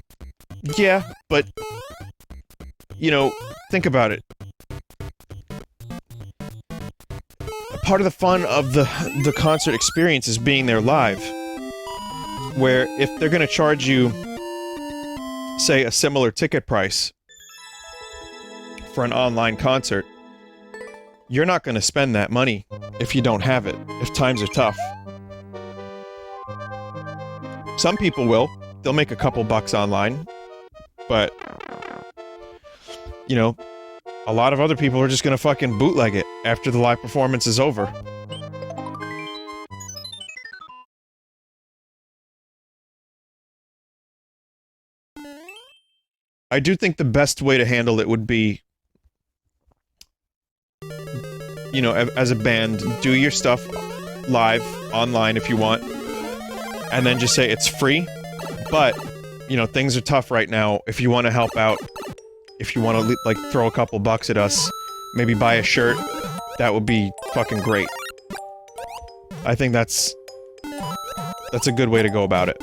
Yeah, but, you know, think about it. Part of the fun of the concert experience is being there live. Where if they're gonna charge you, say, a similar ticket price for an online concert, you're not gonna spend that money if you don't have it, if times are tough. Some people will. They'll make a couple bucks online. but, you know, a lot of other people are just gonna fucking bootleg it after the live performance is over. I do think the best way to handle it would be, you know, as a band, do your stuff live, online if you want, and then just say it's free, but, you know, things are tough right now. If you want to help out, if you want to, like, throw a couple bucks at us, maybe buy a shirt, that would be fucking great. I think that's a good way to go about it.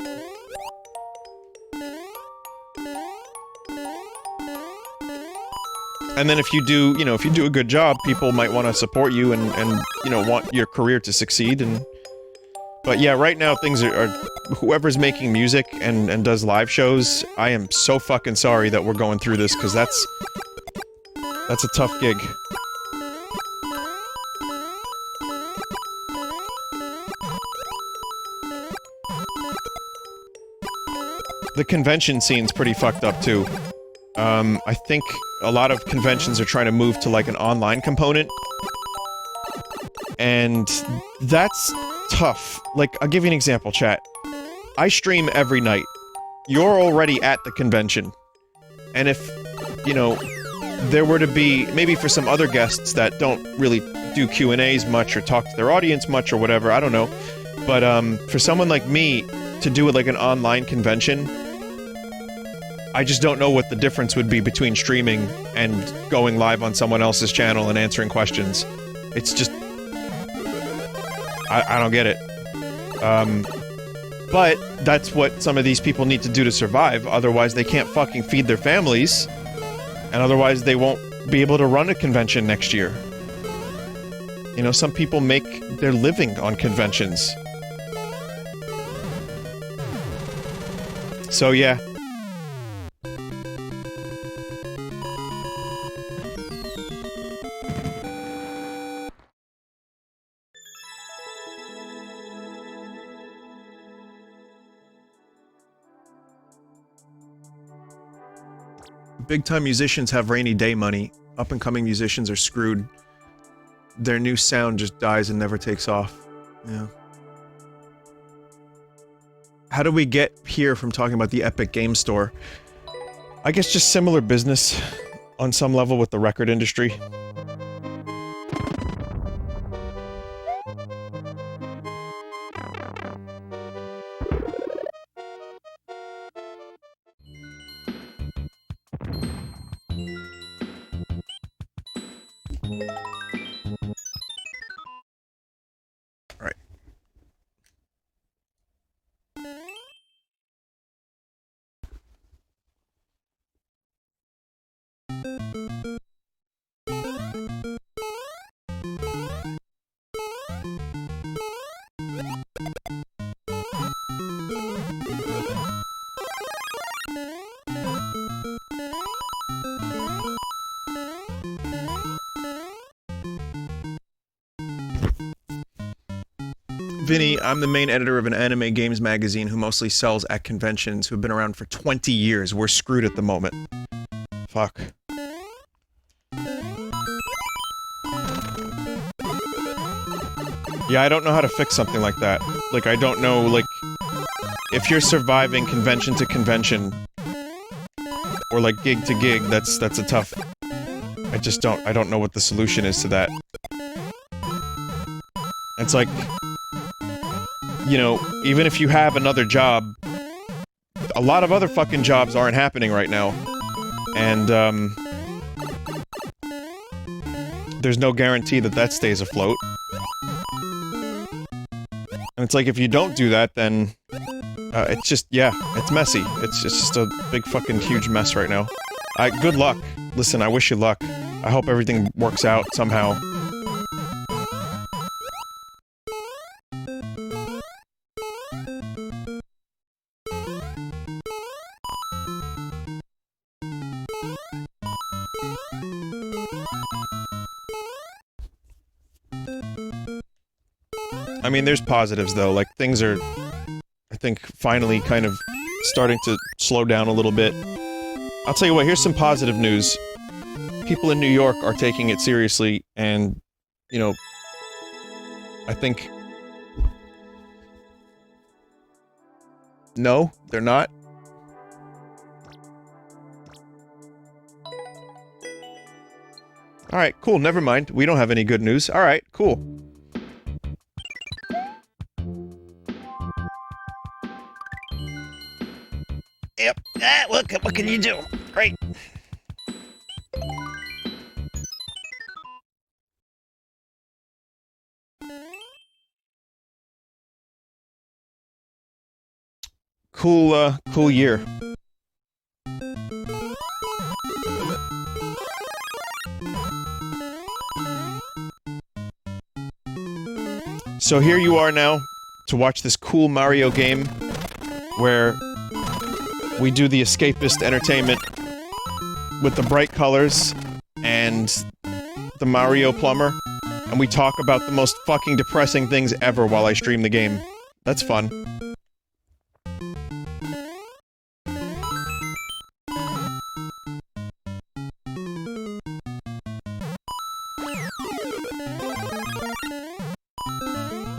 And then if you do, you know, if you do a good job, people might want to support you and, you know, want your career to succeed and... But yeah, right now things are whoever's making music and does live shows, I am so fucking sorry that we're going through this, because that's a tough gig. The convention scene's pretty fucked up too. I think a lot of conventions are trying to move to, like, an online component. And that's tough. Like, I'll give you an example, chat. I stream every night. You're already at the convention. And if, you know, there were to be, maybe for some other guests that don't really do Q&As much or talk to their audience much or whatever, I don't know. But, for someone like me to do it like an online convention, I just don't know what the difference would be between streaming and going live on someone else's channel and answering questions. It's just... I don't get it. But that's what some of these people need to do to survive, otherwise they can't fucking feed their families, and otherwise they won't be able to run a convention next year. You know, some people make their living on conventions. So yeah. Big-time musicians have rainy day money. Up-and-coming musicians are screwed. Their new sound just dies and never takes off. Yeah. How do we get here from talking about the Epic Game Store? I guess just similar business on some level with the record industry. Alright. Vinny, I'm the main editor of an anime games magazine who mostly sells at conventions, who've been around for 20 years. We're screwed at the moment. Fuck. Yeah, I don't know how to fix something like that. Like, I don't know, like... If you're surviving convention to convention, or like gig to gig, that's a tough... I don't know what the solution is to that. It's like... You know, even if you have another job, a lot of other fucking jobs aren't happening right now. And, there's no guarantee that that stays afloat. And it's like, if you don't do that, then, it's just, yeah, it's messy. It's just a big fucking huge mess right now. Good luck. Listen, I wish you luck. I hope everything works out somehow. I mean, there's positives, though. Like, things are, I think, finally kind of starting to slow down a little bit. I'll tell you what, here's some positive news. People in New York are taking it seriously, and, you know, I think... No, they're not. Alright, cool, never mind. We don't have any good news. Alright, cool. Yep. Ah, what can you do? Great. Cool year. So here you are now, to watch this cool Mario game, where we do the escapist entertainment with the bright colors and the Mario plumber, and we talk about the most fucking depressing things ever while I stream the game. That's fun.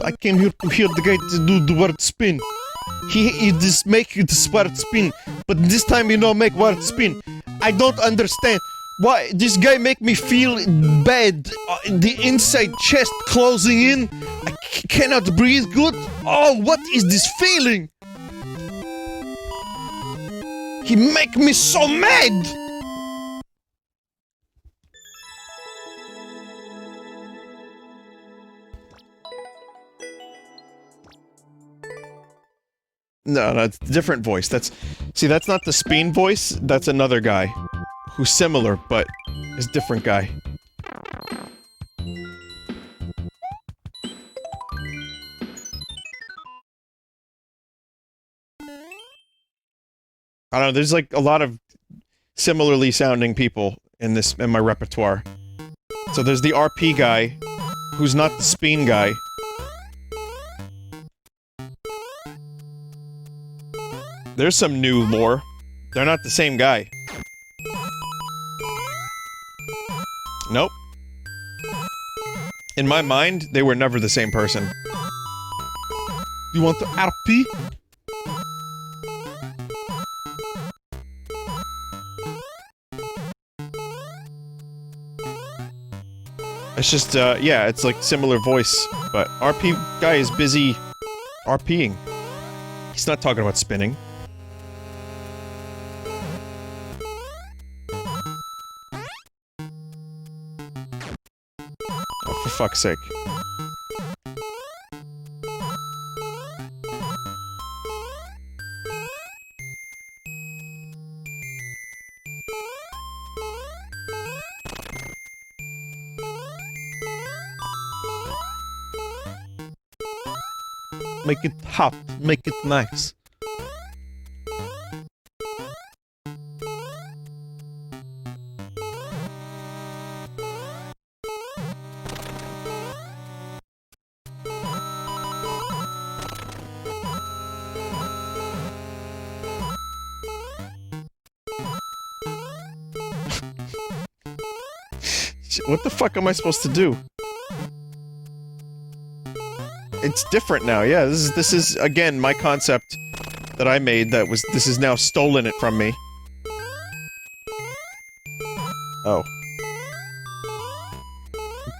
I came here to hear the guy to do the word spin. He just make this word spin, but this time he don't make word spin. I don't understand why this guy make me feel bad. The inside chest closing in. I cannot breathe good. Oh, what is this feeling? He make me so mad. No, that's a different voice. See, that's not the Speen voice. That's another guy. Who's similar, but is different guy. I don't know, there's like a lot of similarly sounding people in my repertoire. So there's the RP guy, who's not the Speen guy. There's some new lore. They're not the same guy. Nope. In my mind, they were never the same person. You want the RP? It's just, yeah, it's like similar voice, but RP guy is busy RPing. He's not talking about spinning. Oh, for fuck's sake. Make it hot, make it nice. What the fuck am I supposed to do? It's different now, yeah, this is again my concept that I made this is now stolen it from me. Oh.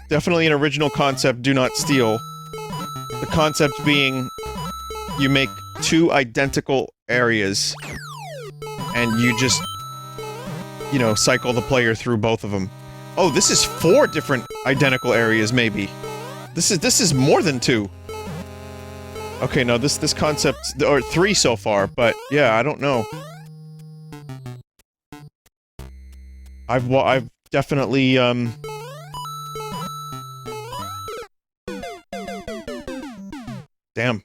Definitely an original concept, do not steal. The concept being, you make two identical areas, and you just, you know, cycle the player through both of them. Oh, this is 4 different identical areas, maybe. This is more than 2. Okay, no, this concept, or 3 so far, but yeah, I don't know. I've definitely, damn.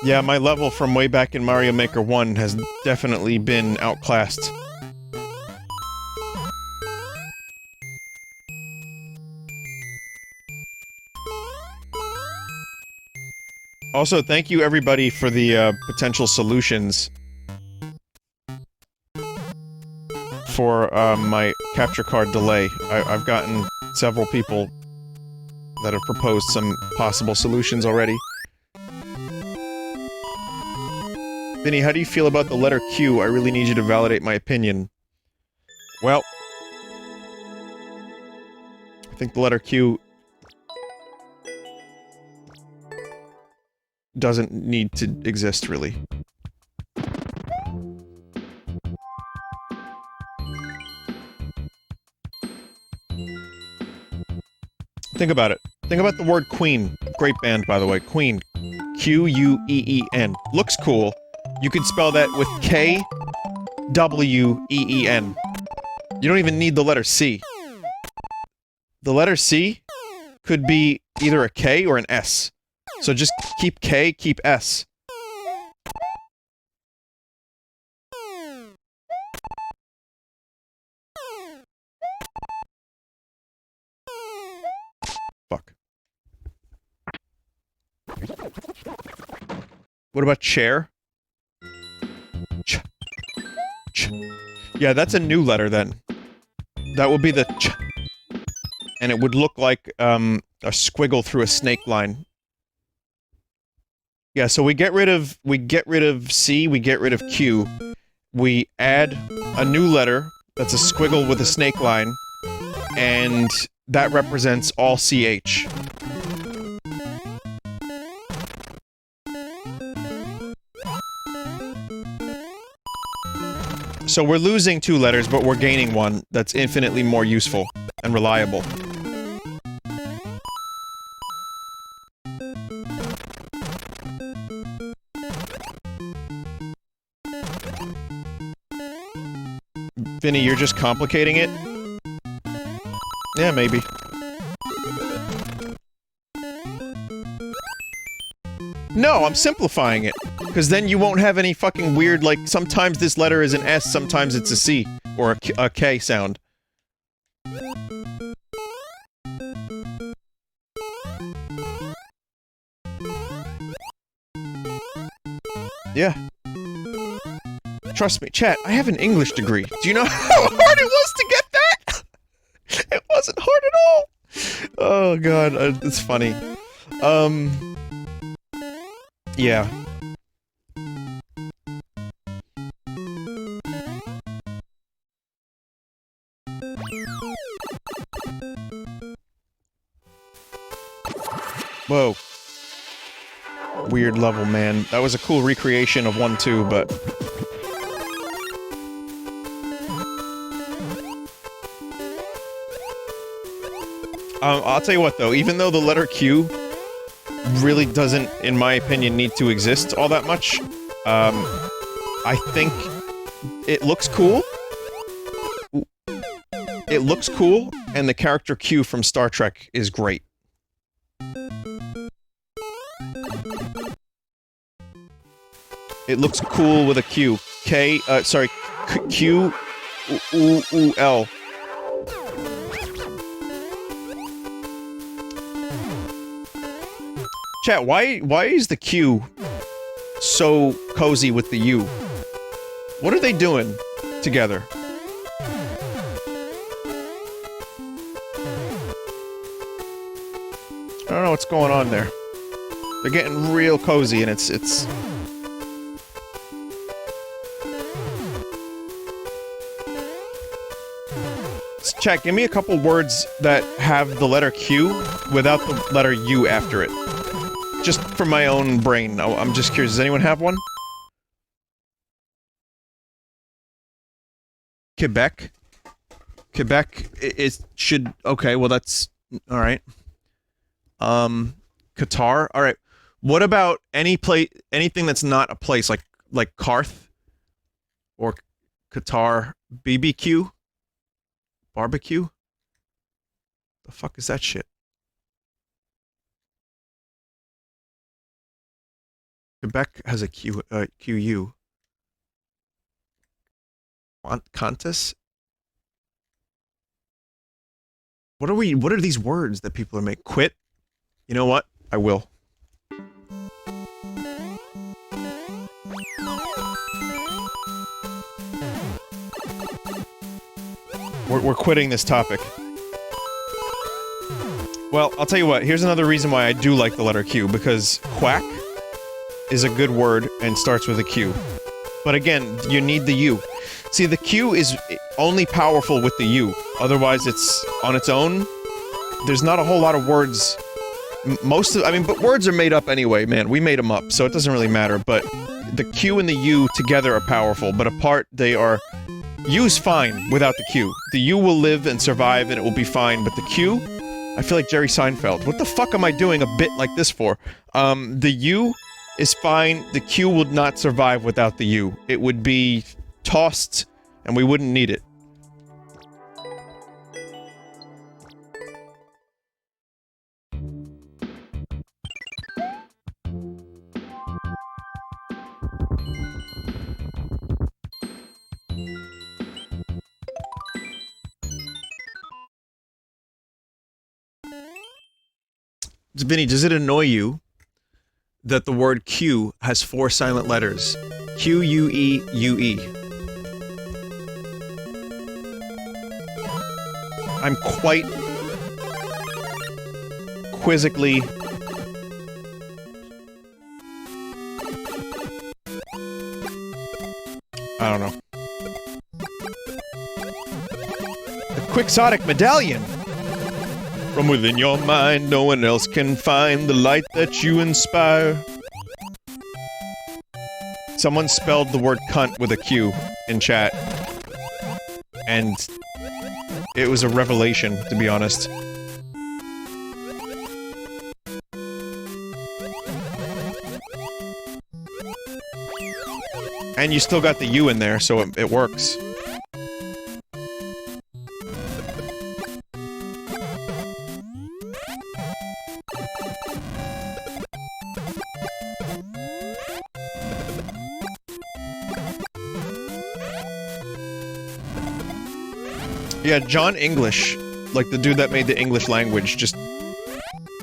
Yeah, my level from way back in Mario Maker 1 has definitely been outclassed. Also, thank you everybody for the potential solutions for my capture card delay. I've gotten several people that have proposed some possible solutions already. Vinny, how do you feel about the letter Q? I really need you to validate my opinion. Well, I think the letter Q doesn't need to exist, really. Think about it. Think about the word Queen. Great band, by the way. Queen. Q-U-E-E-N. Looks cool. You could spell that with K-W-E-E-N. You don't even need the letter C. The letter C could be either a K or an S. So just keep K, keep S. Fuck. What about chair? Ch. Ch. Yeah, that's a new letter then. That would be the ch. And it would look like, a squiggle through a snake line. Yeah, so we get rid of C, we get rid of Q. We add a new letter that's a squiggle with a snake line, and that represents all CH. So we're losing 2 letters, but we're gaining one that's infinitely more useful and reliable. Vinny, you're just complicating it? Yeah, maybe. No, I'm simplifying it. Because then you won't have any fucking weird, like, sometimes this letter is an S, sometimes it's a C. Or a K sound. Yeah. Trust me, chat, I have an English degree. Do you know how hard it was to get that? It wasn't hard at all! Oh god, it's funny. Yeah. Whoa. Weird level, man. That was a cool recreation of 1-2, but... I'll tell you what, though. Even though the letter Q really doesn't, in my opinion, need to exist all that much, I think it looks cool. It looks cool, and the character Q from Star Trek is great. It looks cool with a Q. Q-U-L. Chat, why is the Q so cozy with the U? What are they doing together? I don't know what's going on there. They're getting real cozy and it's... Chat, give me a couple words that have the letter Q without the letter U after it. Just for my own brain. I'm just curious, does anyone have one? Quebec? Quebec, it should... Okay, well that's... Alright. Qatar? Alright. What about anything that's not a place, like Karth? Or Qatar BBQ? Barbecue? The fuck is that shit? Quebec has a QU. Qantas? What are these words that people are making? Quit? You know what? I will. we're quitting this topic. Well, I'll tell you what, here's another reason why I do like the letter Q, because quack is a good word and starts with a Q. But again, you need the U. See, the Q is only powerful with the U. Otherwise, it's on its own. There's not a whole lot of words. But words are made up anyway, man. We made them up, so it doesn't really matter. But the Q and the U together are powerful, but apart, they are... U's fine without the Q. The U will live and survive, and it will be fine, but the Q... I feel like Jerry Seinfeld. What the fuck am I doing a bit like this for? The U is fine. The Q would not survive without the U. It would be tossed, and we wouldn't need it. Vinny, does it annoy you that the word Q has 4 silent letters? Q, U, E, U, E. I'm quite... quizzically... I don't know. The Quixotic Medallion! From within your mind, no one else can find the light that you inspire. Someone spelled the word cunt with a Q in chat. And it was a revelation, to be honest. And you still got the U in there, so it works. Yeah, John English, like the dude that made the English language, just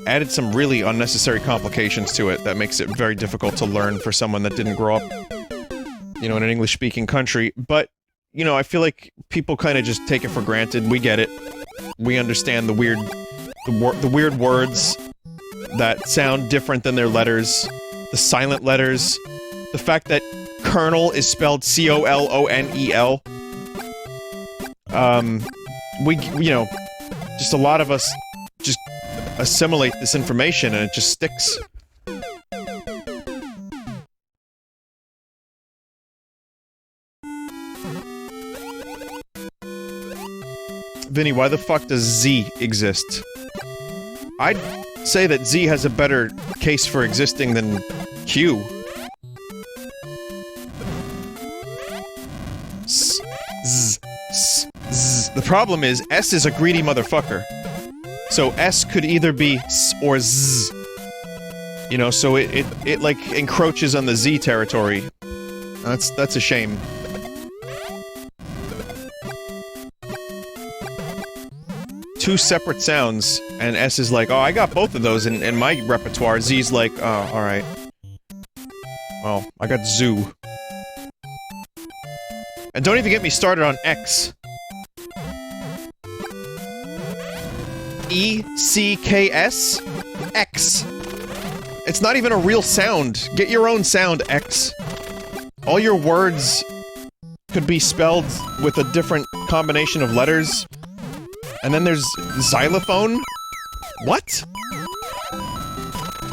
added some really unnecessary complications to it that makes it very difficult to learn for someone that didn't grow up, you know, in an English-speaking country. But, you know, I feel like people kind of just take it for granted. We get it. We understand the weird words that sound different than their letters, the silent letters, the fact that Colonel is spelled C-O-L-O-N-E-L. You know, just a lot of us just assimilate this information and it just sticks. Vinny, why the fuck does Z exist? I'd say that Z has a better case for existing than Q. The problem is, S is a greedy motherfucker. So S could either be S or Z. You know, so it like encroaches on the Z territory. That's a shame. Two separate sounds, and S is like, oh, I got both of those in my repertoire. Z's like, oh, alright. Well, I got Zoo. And don't even get me started on X. E-C-K-S? X. It's not even a real sound. Get your own sound, X. All your words could be spelled with a different combination of letters. And then there's xylophone? What?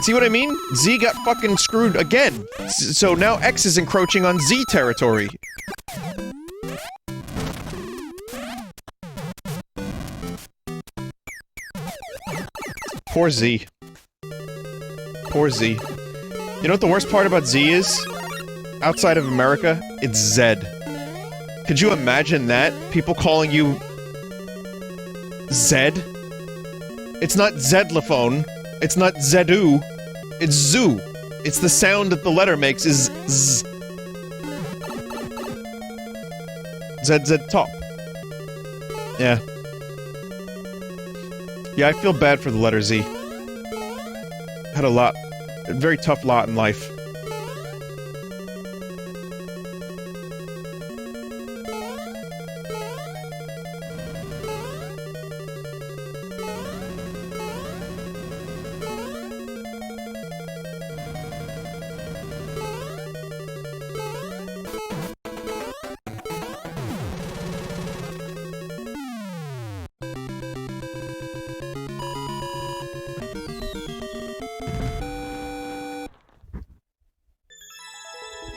See what I mean? Z got fucking screwed again. So now X is encroaching on Z territory. Poor Z. Poor Z. You know what the worst part about Z is? Outside of America, it's Zed. Could you imagine that? People calling you... Zed? It's not Zedlophone. It's not Zedu. It's Zoo. It's the sound that the letter makes is Z. ZZ top. Yeah. Yeah, I feel bad for the letter Z. Had a very tough lot in life.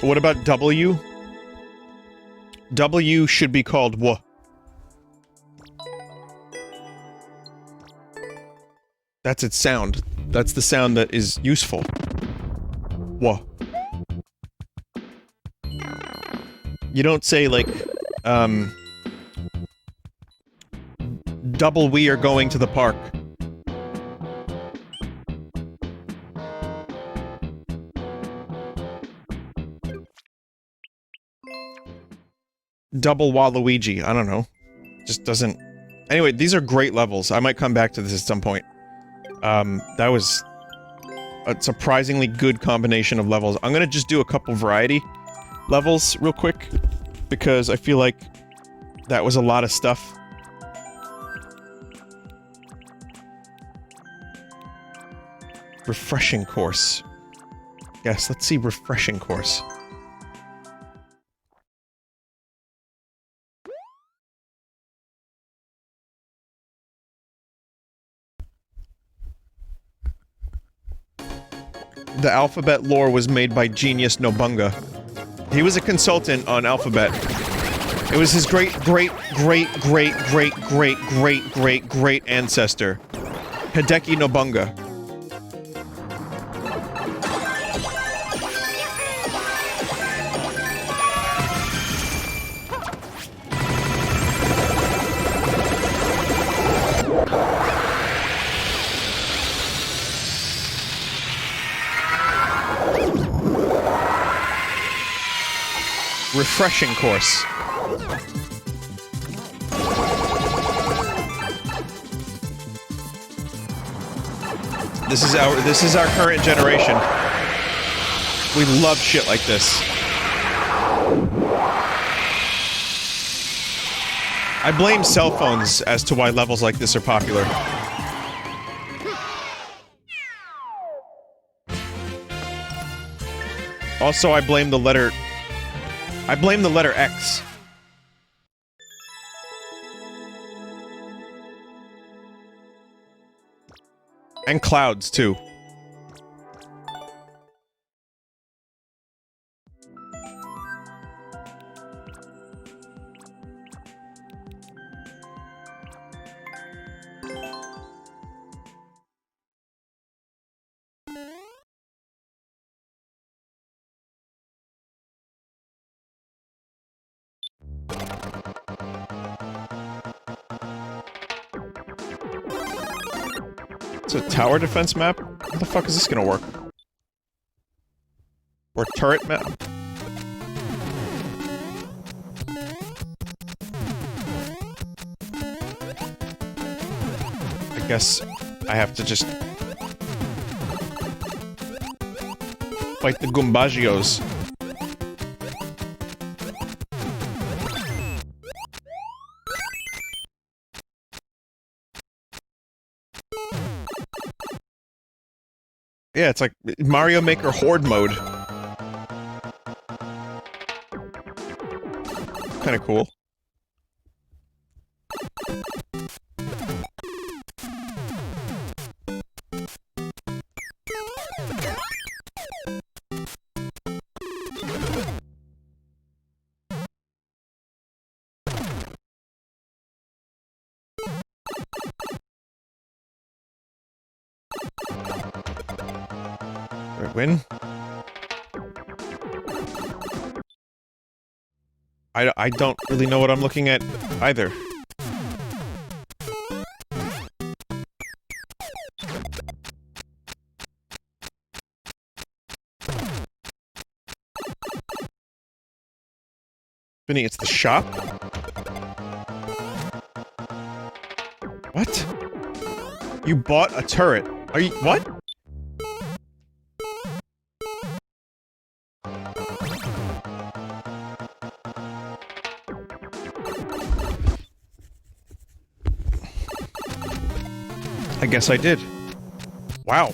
What about W? W should be called W. That's its sound. That's the sound that is useful. W. You don't say, like, double we are going to the park. Double Waluigi, I don't know. Just doesn't... Anyway, these are great levels. I might come back to this at some point. That was a surprisingly good combination of levels. I'm gonna just do a couple variety levels real quick, because I feel like that was a lot of stuff. Refreshing course. Yes, let's see refreshing course. The Alphabet lore was made by Genius Nobunga. He was a consultant on Alphabet. It was his great ancestor, Hideki Nobunga. Refreshing course. This is our current generation. We love shit like this. I blame cell phones as to why levels like this are popular. Also, I blame the letter X. And clouds, too. It's a tower defense map? How the fuck is this gonna work? Or turret map? I guess I have to just fight the Gumbagios. Yeah, it's like Mario Maker Horde mode. Kinda cool. Win? I don't really know what I'm looking at either. Vinny, it's the shop? What? You bought a turret. Are you- what? I guess I did. Wow.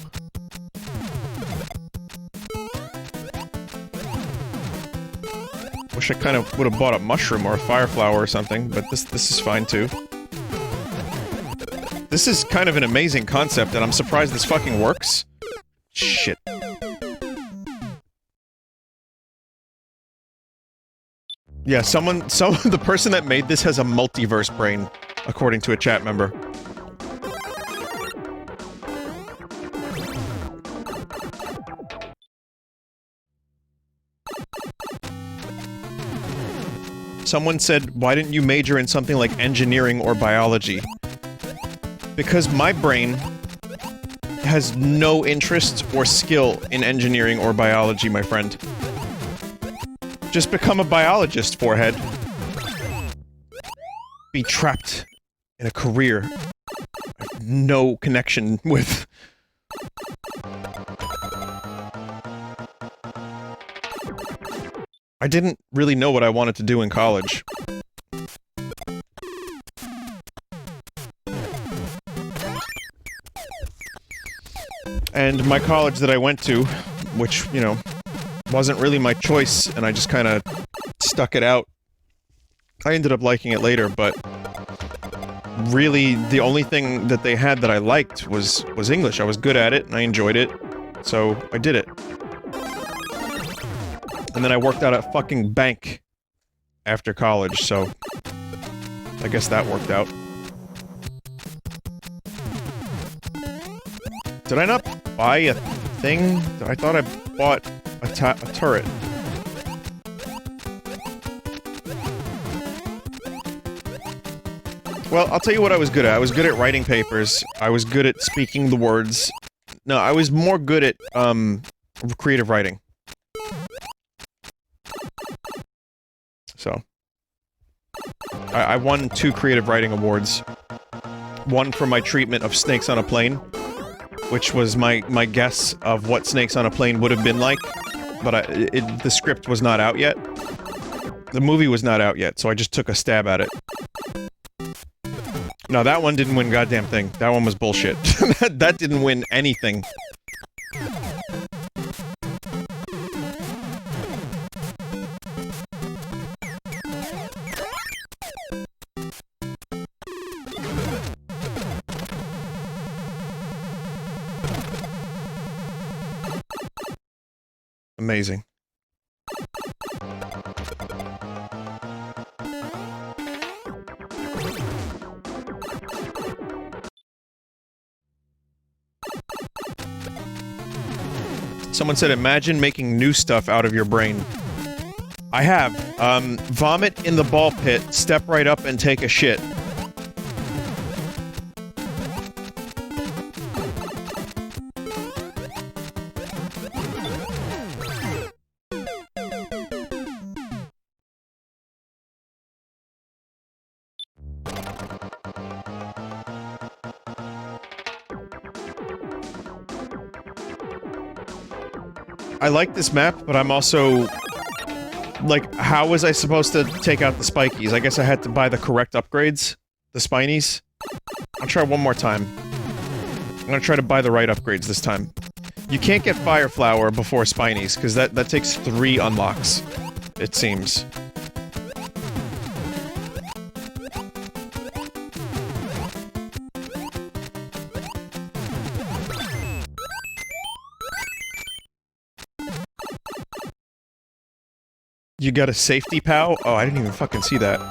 Wish I kind of would have bought a mushroom or a fire flower or something, but this is fine too. This is kind of an amazing concept, and I'm surprised this fucking works. Shit. Yeah, the person that made this has a multiverse brain, according to a chat member. Someone said, why didn't you major in something like engineering or biology? Because my brain has no interest or skill in engineering or biology, my friend. Just become a biologist, forehead. Be trapped in a career I have no connection with. I didn't really know what I wanted to do in college. And my college that I went to, which, you know, wasn't really my choice, and I just kinda stuck it out. I ended up liking it later, but really, the only thing that they had that I liked was English. I was good at it, and I enjoyed it, so I did it. And then I worked out at a fucking bank after college, so I guess that worked out. Did I not buy a thing? I thought I bought a turret. Well, I'll tell you what I was good at. I was good at writing papers. I was good at speaking the words. No, I was more good at, creative writing. So. I won 2 creative writing awards. One for my treatment of Snakes on a Plane, which was my guess of what Snakes on a Plane would have been like, but the script was not out yet. The movie was not out yet, so I just took a stab at it. No, that one didn't win goddamn thing. That one was bullshit. That didn't win anything. Amazing. Someone said, imagine making new stuff out of your brain. I have. Vomit in the ball pit, step right up and take a shit. I like this map, but I'm also... like, how was I supposed to take out the spikies? I guess I had to buy the correct upgrades? The spinies? I'll try one more time. I'm gonna try to buy the right upgrades this time. You can't get Fire Flower before spinies, because that takes 3 unlocks, it seems. You got a safety POW? Oh, I didn't even fucking see that.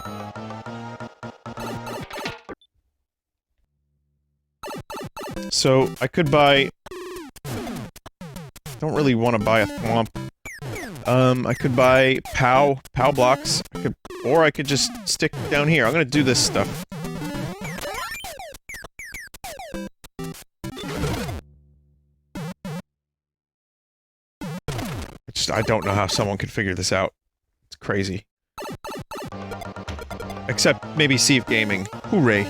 So, I could buy... don't really want to buy a Thwomp. I could buy POW blocks. Or I could just stick down here. I'm gonna do this stuff. I don't know how someone could figure this out. It's crazy. Except, maybe Steve Gaming. Hooray.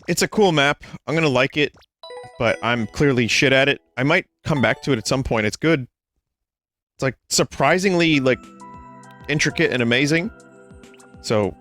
It's a cool map. I'm gonna like it, but I'm clearly shit at it. I might come back to it at some point. It's good. It's, like, surprisingly, like, intricate and amazing. So...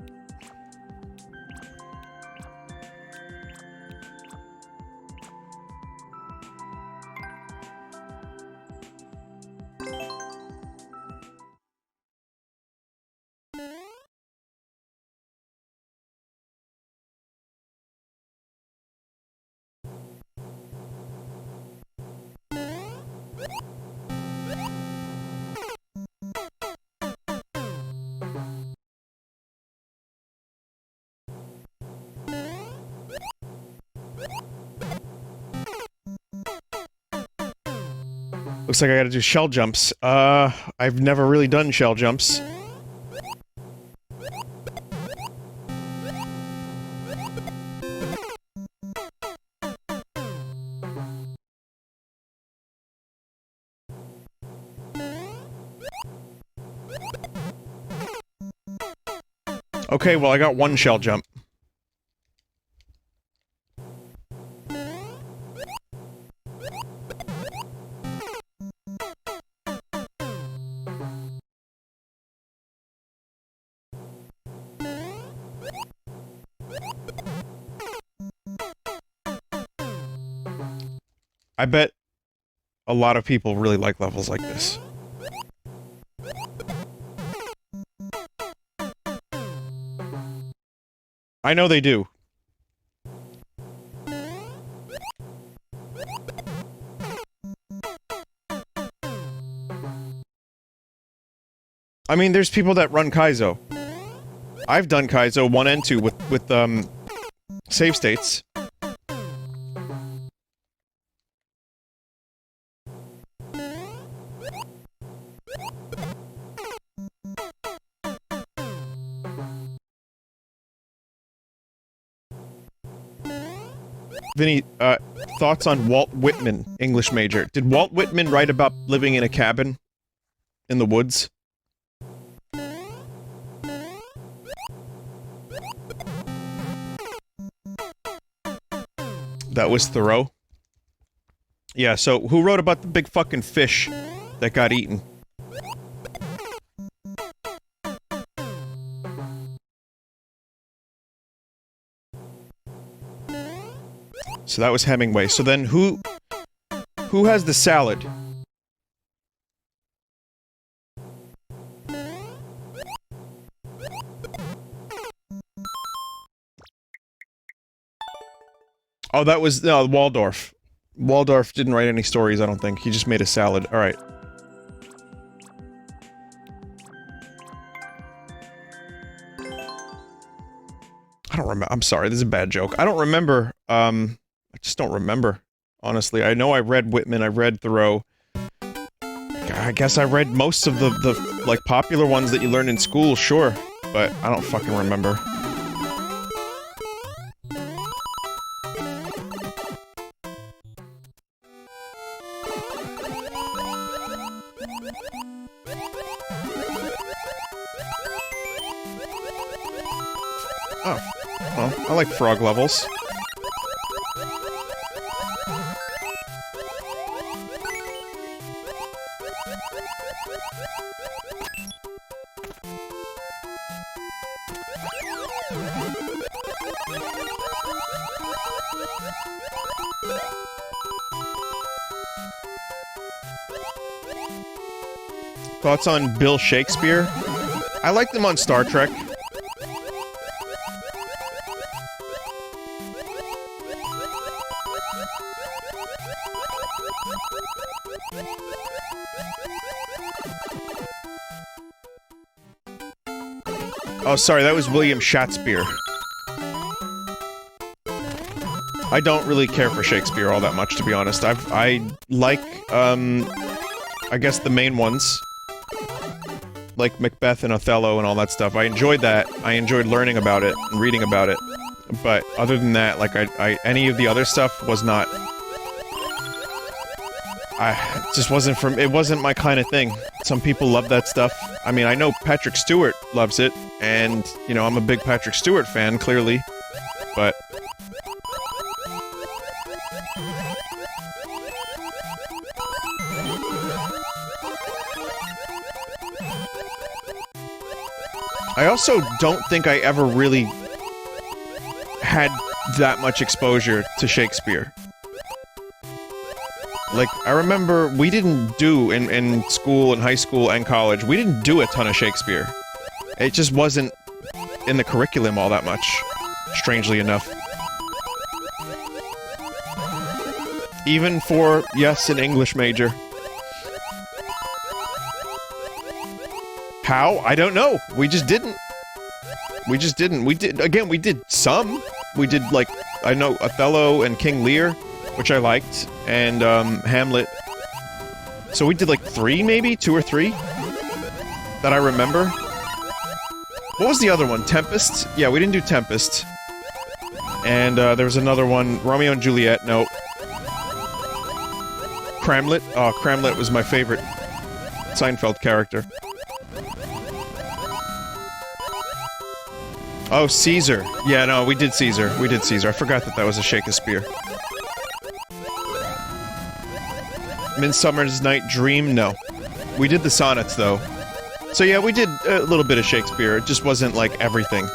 Looks like I gotta do shell jumps. I've never really done shell jumps. Okay, well I got one shell jump. I bet a lot of people really like levels like this. I know they do. I mean, there's people that run Kaizo. I've done Kaizo 1 and 2 with save states. Vinny, thoughts on Walt Whitman, English major. Did Walt Whitman write about living in a cabin in the woods? That was Thoreau? Yeah, so who wrote about the big fucking fish that got eaten? So that was Hemingway. So then who has the salad? Oh, that was Waldorf. Waldorf didn't write any stories, I don't think. He just made a salad. All right. I don't remember. I'm sorry, this is a bad joke. I don't remember, I just don't remember, honestly. I know I read Whitman, I read Thoreau. I guess I read most of the like, popular ones that you learned in school, sure. But I don't fucking remember. Oh. Well, I like frog levels. Thoughts on Bill Shakespeare? I liked him on Star Trek. Oh, sorry, that was William Shakespeare. I don't really care for Shakespeare all that much, to be honest. I like, I guess the main ones. Like Macbeth and Othello and all that stuff. I enjoyed that. I enjoyed learning about it and reading about it. But other than that, like, any of the other stuff was not... it just wasn't it wasn't my kind of thing. Some people love that stuff. I mean, I know Patrick Stewart loves it, and, you know, I'm a big Patrick Stewart fan, clearly. But... I also don't think I ever really had that much exposure to Shakespeare. Like, I remember we didn't do, in school, and high school, and college, we didn't do a ton of Shakespeare. It just wasn't in the curriculum all that much, strangely enough. Even for, yes, an English major. How? I don't know. We just didn't. We just didn't. We did, again, we did some. We did, like, I know Othello and King Lear, which I liked, and, Hamlet. So we did, like, 3, maybe? 2 or 3? That I remember. What was the other one? Tempest? Yeah, we didn't do Tempest. And, there was another one, Romeo and Juliet, no. Cramlet? Oh, Cramlet was my favorite Seinfeld character. Oh, Caesar. Yeah, no, we did Caesar. We did Caesar. I forgot that that was a Shakespeare. Midsummer's Night Dream? No. We did the sonnets, though. So yeah, we did a little bit of Shakespeare. It just wasn't, like, everything.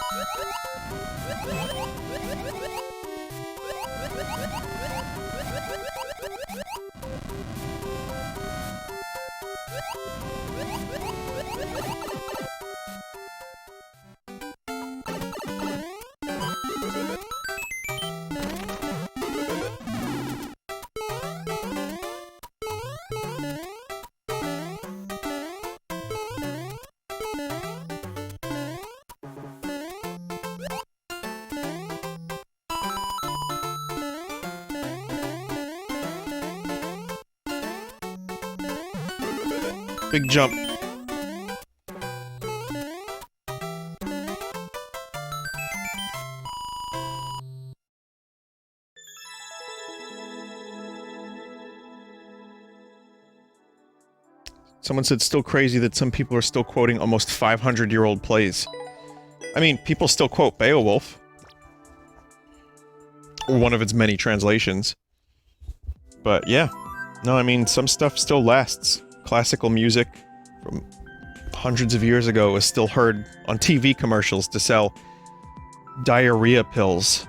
Big jump. Someone said still crazy that some people are still quoting almost 500-year-old plays. I mean, people still quote Beowulf. Or one of its many translations. But yeah. No, I mean, some stuff still lasts. Classical music from hundreds of years ago is still heard on TV commercials to sell diarrhea pills.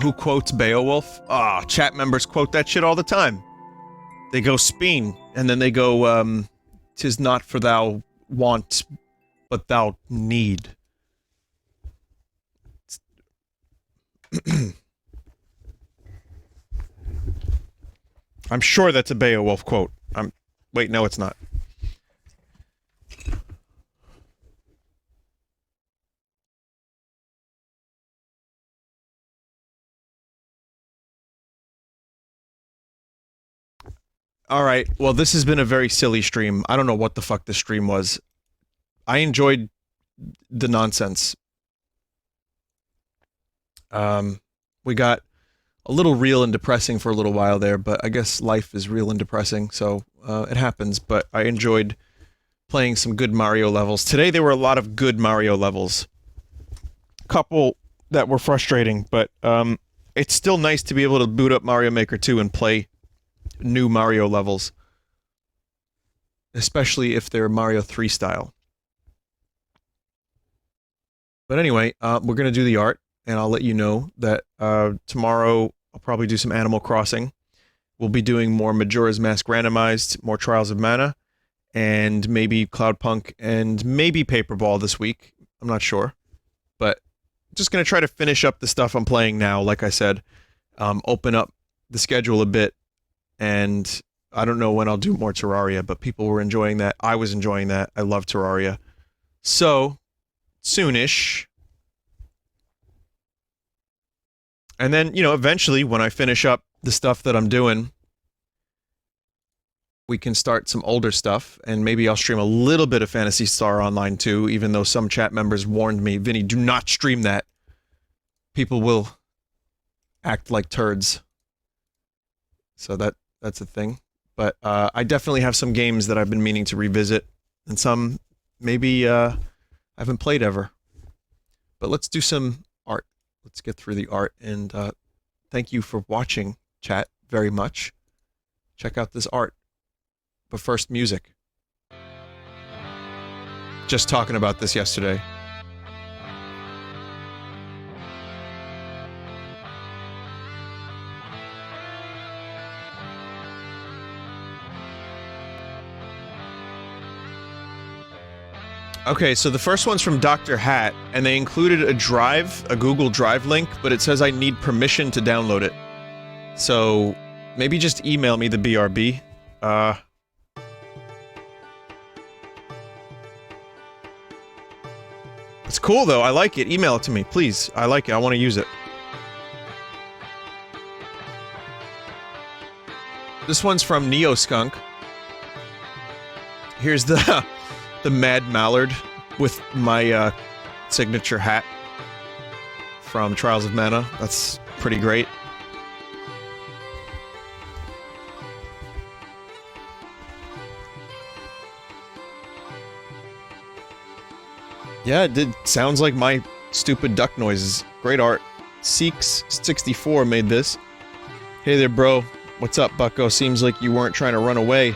Who quotes Beowulf? Ah, chat members quote that shit all the time. They go speen, and then they go, "'Tis not for thou want, but thou need." I'm sure that's a Beowulf quote. Wait, no, it's not. Alright, well, this has been a very silly stream. I don't know what the fuck this stream was. I enjoyed the nonsense. We got a little real and depressing for a little while there, but I guess life is real and depressing, so, it happens, but I enjoyed playing some good Mario levels. Today there were a lot of good Mario levels. Couple that were frustrating, but, it's still nice to be able to boot up Mario Maker 2 and play new Mario levels. Especially if they're Mario 3 style. But anyway, we're gonna do the art. And I'll let you know that tomorrow I'll probably do some Animal Crossing. We'll be doing more Majora's Mask randomized, more Trials of Mana, and maybe Cloudpunk, and maybe Paperball this week. I'm not sure. But just going to try to finish up the stuff I'm playing now, like I said. Open up the schedule a bit, and I don't know when I'll do more Terraria, but people were enjoying that. I was enjoying that. I love Terraria. So, soonish. And then, you know, eventually, when I finish up the stuff that I'm doing, we can start some older stuff, and maybe I'll stream a little bit of Phantasy Star Online too, even though some chat members warned me, Vinny, do not stream that. People will act like turds. So that's a thing. But I definitely have some games that I've been meaning to revisit, and some maybe I haven't played ever. But let's do some art. Let's get through the art, and thank you for watching, chat. very much. Check out this art. But first, music. Just talking about this yesterday. Okay, so the first one's from Dr. Hat, and they included a drive, a Google Drive link, but it says I need permission to download it. So, maybe just email me the BRB. It's cool though, I like it. Email it to me, please. I like it, I want to use it. This one's from Neo Skunk. Here's the Mad Mallard with my signature hat from Trials of Mana. That's pretty great. Yeah, it did. Sounds like my stupid duck noises. Great art. Seeks64 made this. Hey there, bro. What's up, bucko? Seems like you weren't trying to run away.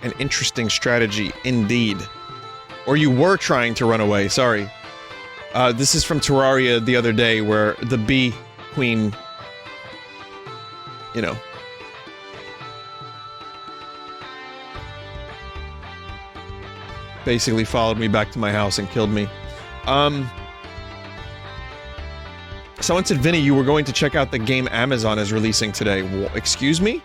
An interesting strategy, indeed. Or you were trying to run away, sorry. This is from Terraria the other day, where the bee queen... You know. Basically followed me back to my house and killed me. Someone said, Vinny, you were going to check out the game Amazon is releasing today. Excuse me?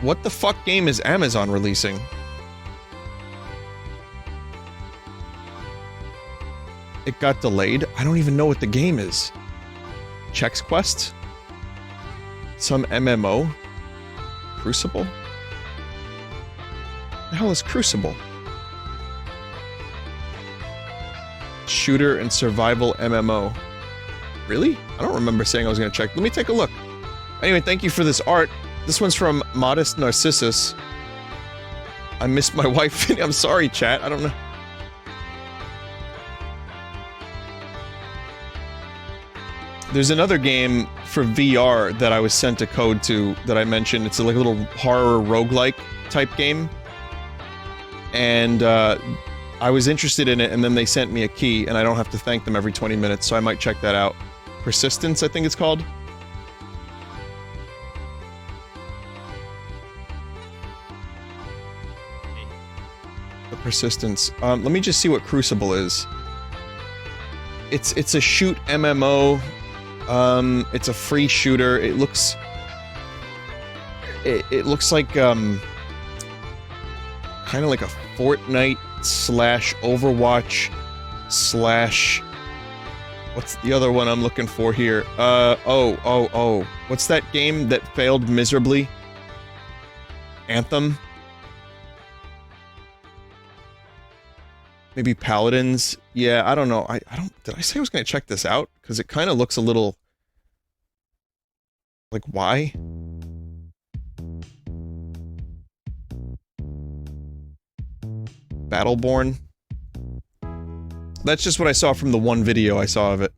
What the fuck game is Amazon releasing? It got delayed? I don't even know what the game is. Chex Quest? Some MMO? Crucible? The hell is Crucible? Shooter and survival MMO. Really? I don't remember saying I was gonna check. Let me take a look. Anyway, thank you for this art. This one's from Modest Narcissus. I missed my wife. I'm sorry, chat. I don't know. There's another game for VR that I was sent a code to that I mentioned. It's like a little horror roguelike type game. And I was interested in it, and then they sent me a key, and I don't have to thank them every 20 minutes, so I might check that out. Persistence, I think it's called. The Persistence. Let me just see what Crucible is. It's a shoot MMO. It's a free shooter. It looks... It looks like, kinda like a Fortnite slash Overwatch slash... What's the other one I'm looking for here? What's that game that failed miserably? Anthem? Maybe Paladins? Yeah, I don't know. I don't... Did I say I was gonna check this out? Because it kinda looks a little... Like, why? Battleborn? That's just what I saw from the one video I saw of it.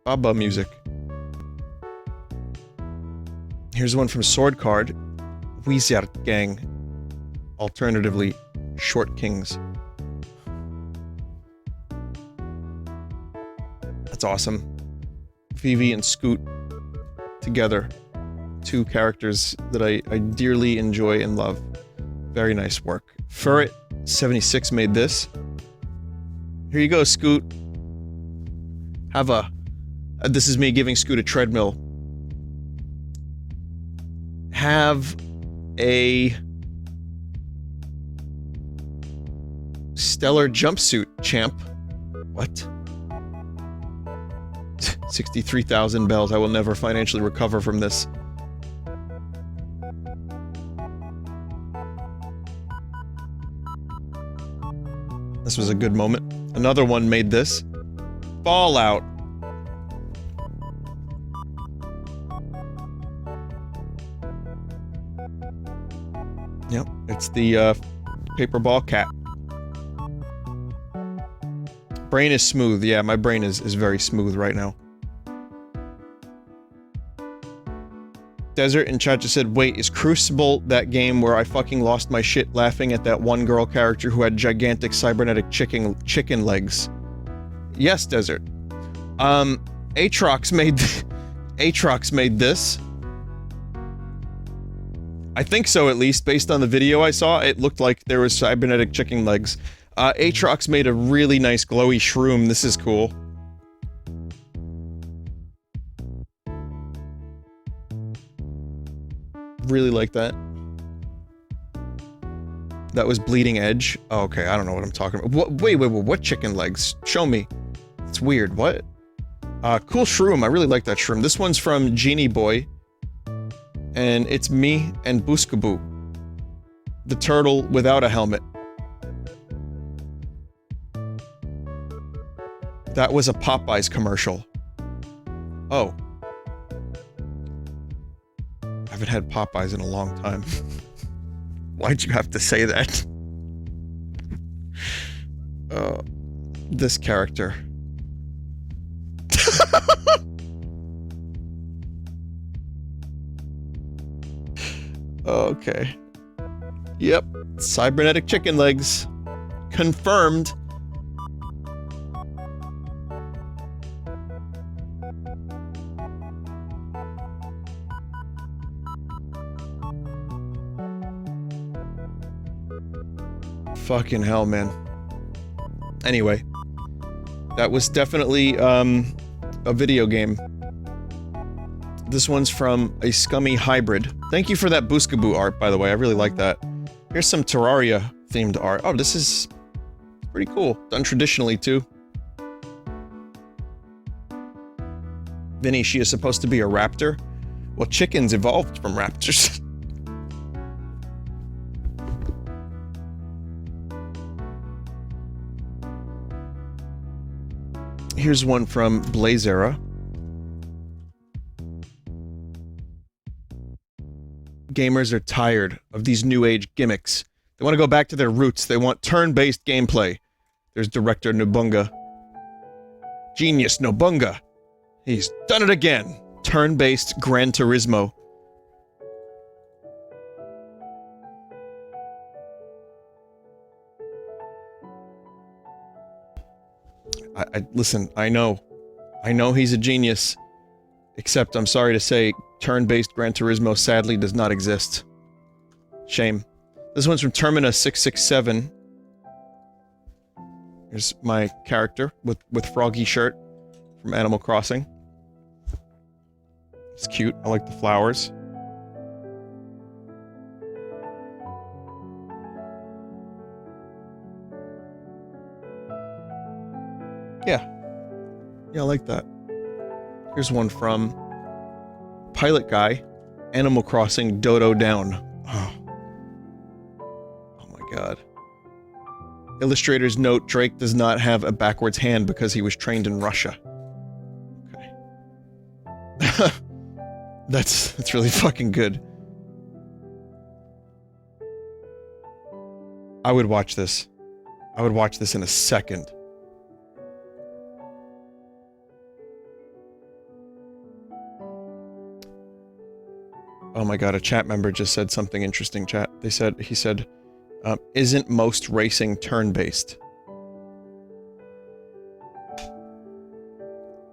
Baba music. Here's one from Sword Card. Wizard Gang. Alternatively, Short Kings. That's awesome. Vivi and Scoot together. Two characters that I dearly enjoy and love. Very nice work. Furret76 made this. Here you go, Scoot. Have a... this is me giving Scoot a treadmill. Have a... stellar jumpsuit, champ. What? 63,000 bells. I will never financially recover from this. This was a good moment. Another one made this. Fallout. the, paper ball cat. Brain is smooth. Yeah, my brain is very smooth right now. Desert in chat just said, wait, is Crucible that game where I fucking lost my shit laughing at that one girl character who had gigantic cybernetic chicken legs? Yes, Desert. Aatrox made Aatrox made this. I think so, at least, based on the video I saw, it looked like there was cybernetic chicken legs. Aatrox made a really nice glowy shroom. This is cool. Really like that. That was Bleeding Edge. Oh, okay, I don't know what I'm talking about. Wait, what chicken legs? Show me. It's weird, what? Cool shroom, I really like that shroom. This one's from Genie Boy. And it's me and Booskaboo. The turtle without a helmet. That was a Popeyes commercial. Oh. I haven't had Popeyes in a long time. Why'd you have to say that? This character. Okay. Yep. Cybernetic chicken legs. Confirmed. Fucking hell, man. Anyway. That was definitely, a video game. This one's from a Scummy Hybrid. Thank you for that Booskaboo art, by the way. I really like that. Here's some Terraria-themed art. Oh, this is pretty cool. Done traditionally, too. Vinny, she is supposed to be a raptor? Well, chickens evolved from raptors. Here's one from Blazera. Gamers are tired of these new age gimmicks. They want to go back to their roots. They want turn-based gameplay. There's director Nobunga. Genius Nobunga. He's done it again. Turn-based Gran Turismo. Listen, I know he's a genius. Except, I'm sorry to say, turn-based Gran Turismo sadly does not exist. Shame. This one's from Termina 667. Here's my character with froggy shirt from Animal Crossing. It's cute. I like the flowers. Yeah. Yeah, I like that. Here's one from Pilot Guy, Animal Crossing Dodo Down. Oh my god. Illustrator's note, Drake does not have a backwards hand because he was trained in Russia. Okay. That's really fucking good. I would watch this. I would watch this in a second. Oh my god, a chat member just said something interesting, chat. He said, isn't most racing turn-based?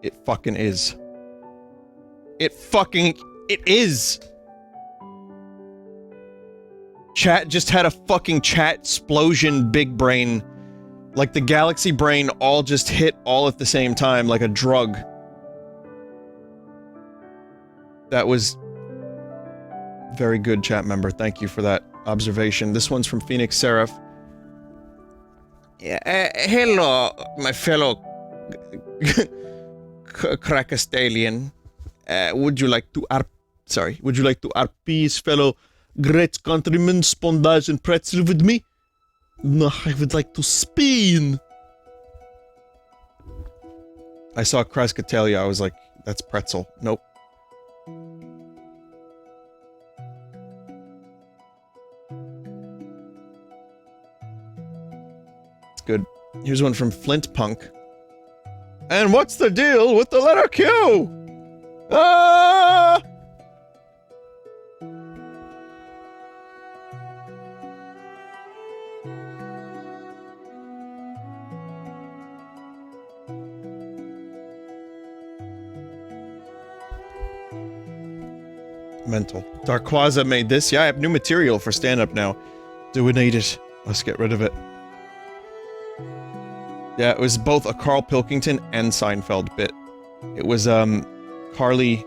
It fucking is. It is! Chat just had a fucking chat explosion big brain. Like the galaxy brain all just hit all at the same time, like a drug. That was very good, chat member. Thank you for that observation. This one's from Phoenix Seraph. Hello, my fellow Crackastalian. Would you like to RP's fellow great countrymen Spondage and Pretzel with me? No, I would like to spin. I saw Krascatelia, I was like, that's pretzel. Nope. Here's one from Flint Punk. And what's the deal with the letter Q? Ah! Mental. Darkwaza made this. Yeah, I have new material for stand-up now. Do we need it? Let's get rid of it. Yeah, it was both a Carl Pilkington and Seinfeld bit. It was, Carly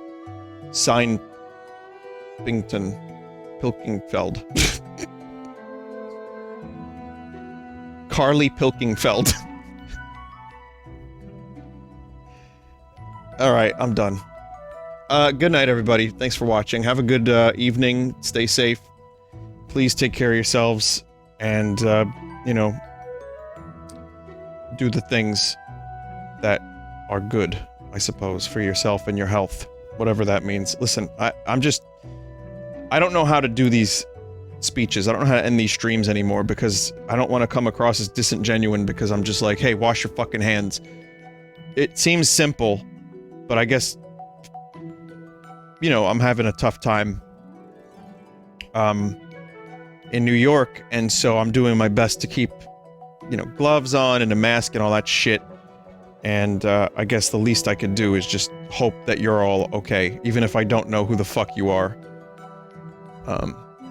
Pilkingfeld. Carly Pilkingfeld. Alright, I'm done. Good night, everybody. Thanks for watching. Have a good, evening. Stay safe. Please take care of yourselves. And, you know, do the things that are good, I suppose, for yourself and your health. Whatever that means. Listen, I don't know how to do these speeches. I don't know how to end these streams anymore because I don't want to come across as disingenuine because I'm just like, hey, wash your fucking hands. It seems simple, but I guess, you know, I'm having a tough time, in New York, and so I'm doing my best to keep, you know, gloves on and a mask and all that shit. And, I guess the least I could do is just hope that you're all okay, even if I don't know who the fuck you are.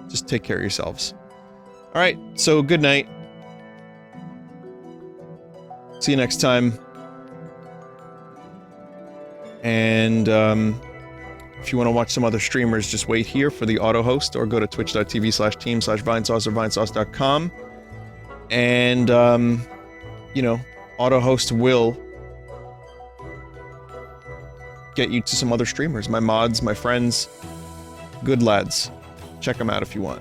Just take care of yourselves. Alright, so good night. See you next time. And, if you want to watch some other streamers, just wait here for the auto host, or go to twitch.tv/team/Vinesauce or Vinesauce.com. And, you know, auto host will get you to some other streamers. My mods, my friends, good lads. Check them out if you want.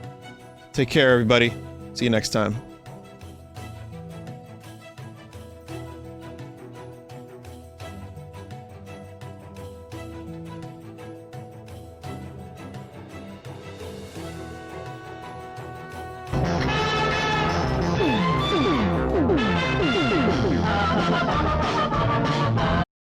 Take care, everybody. See you next time.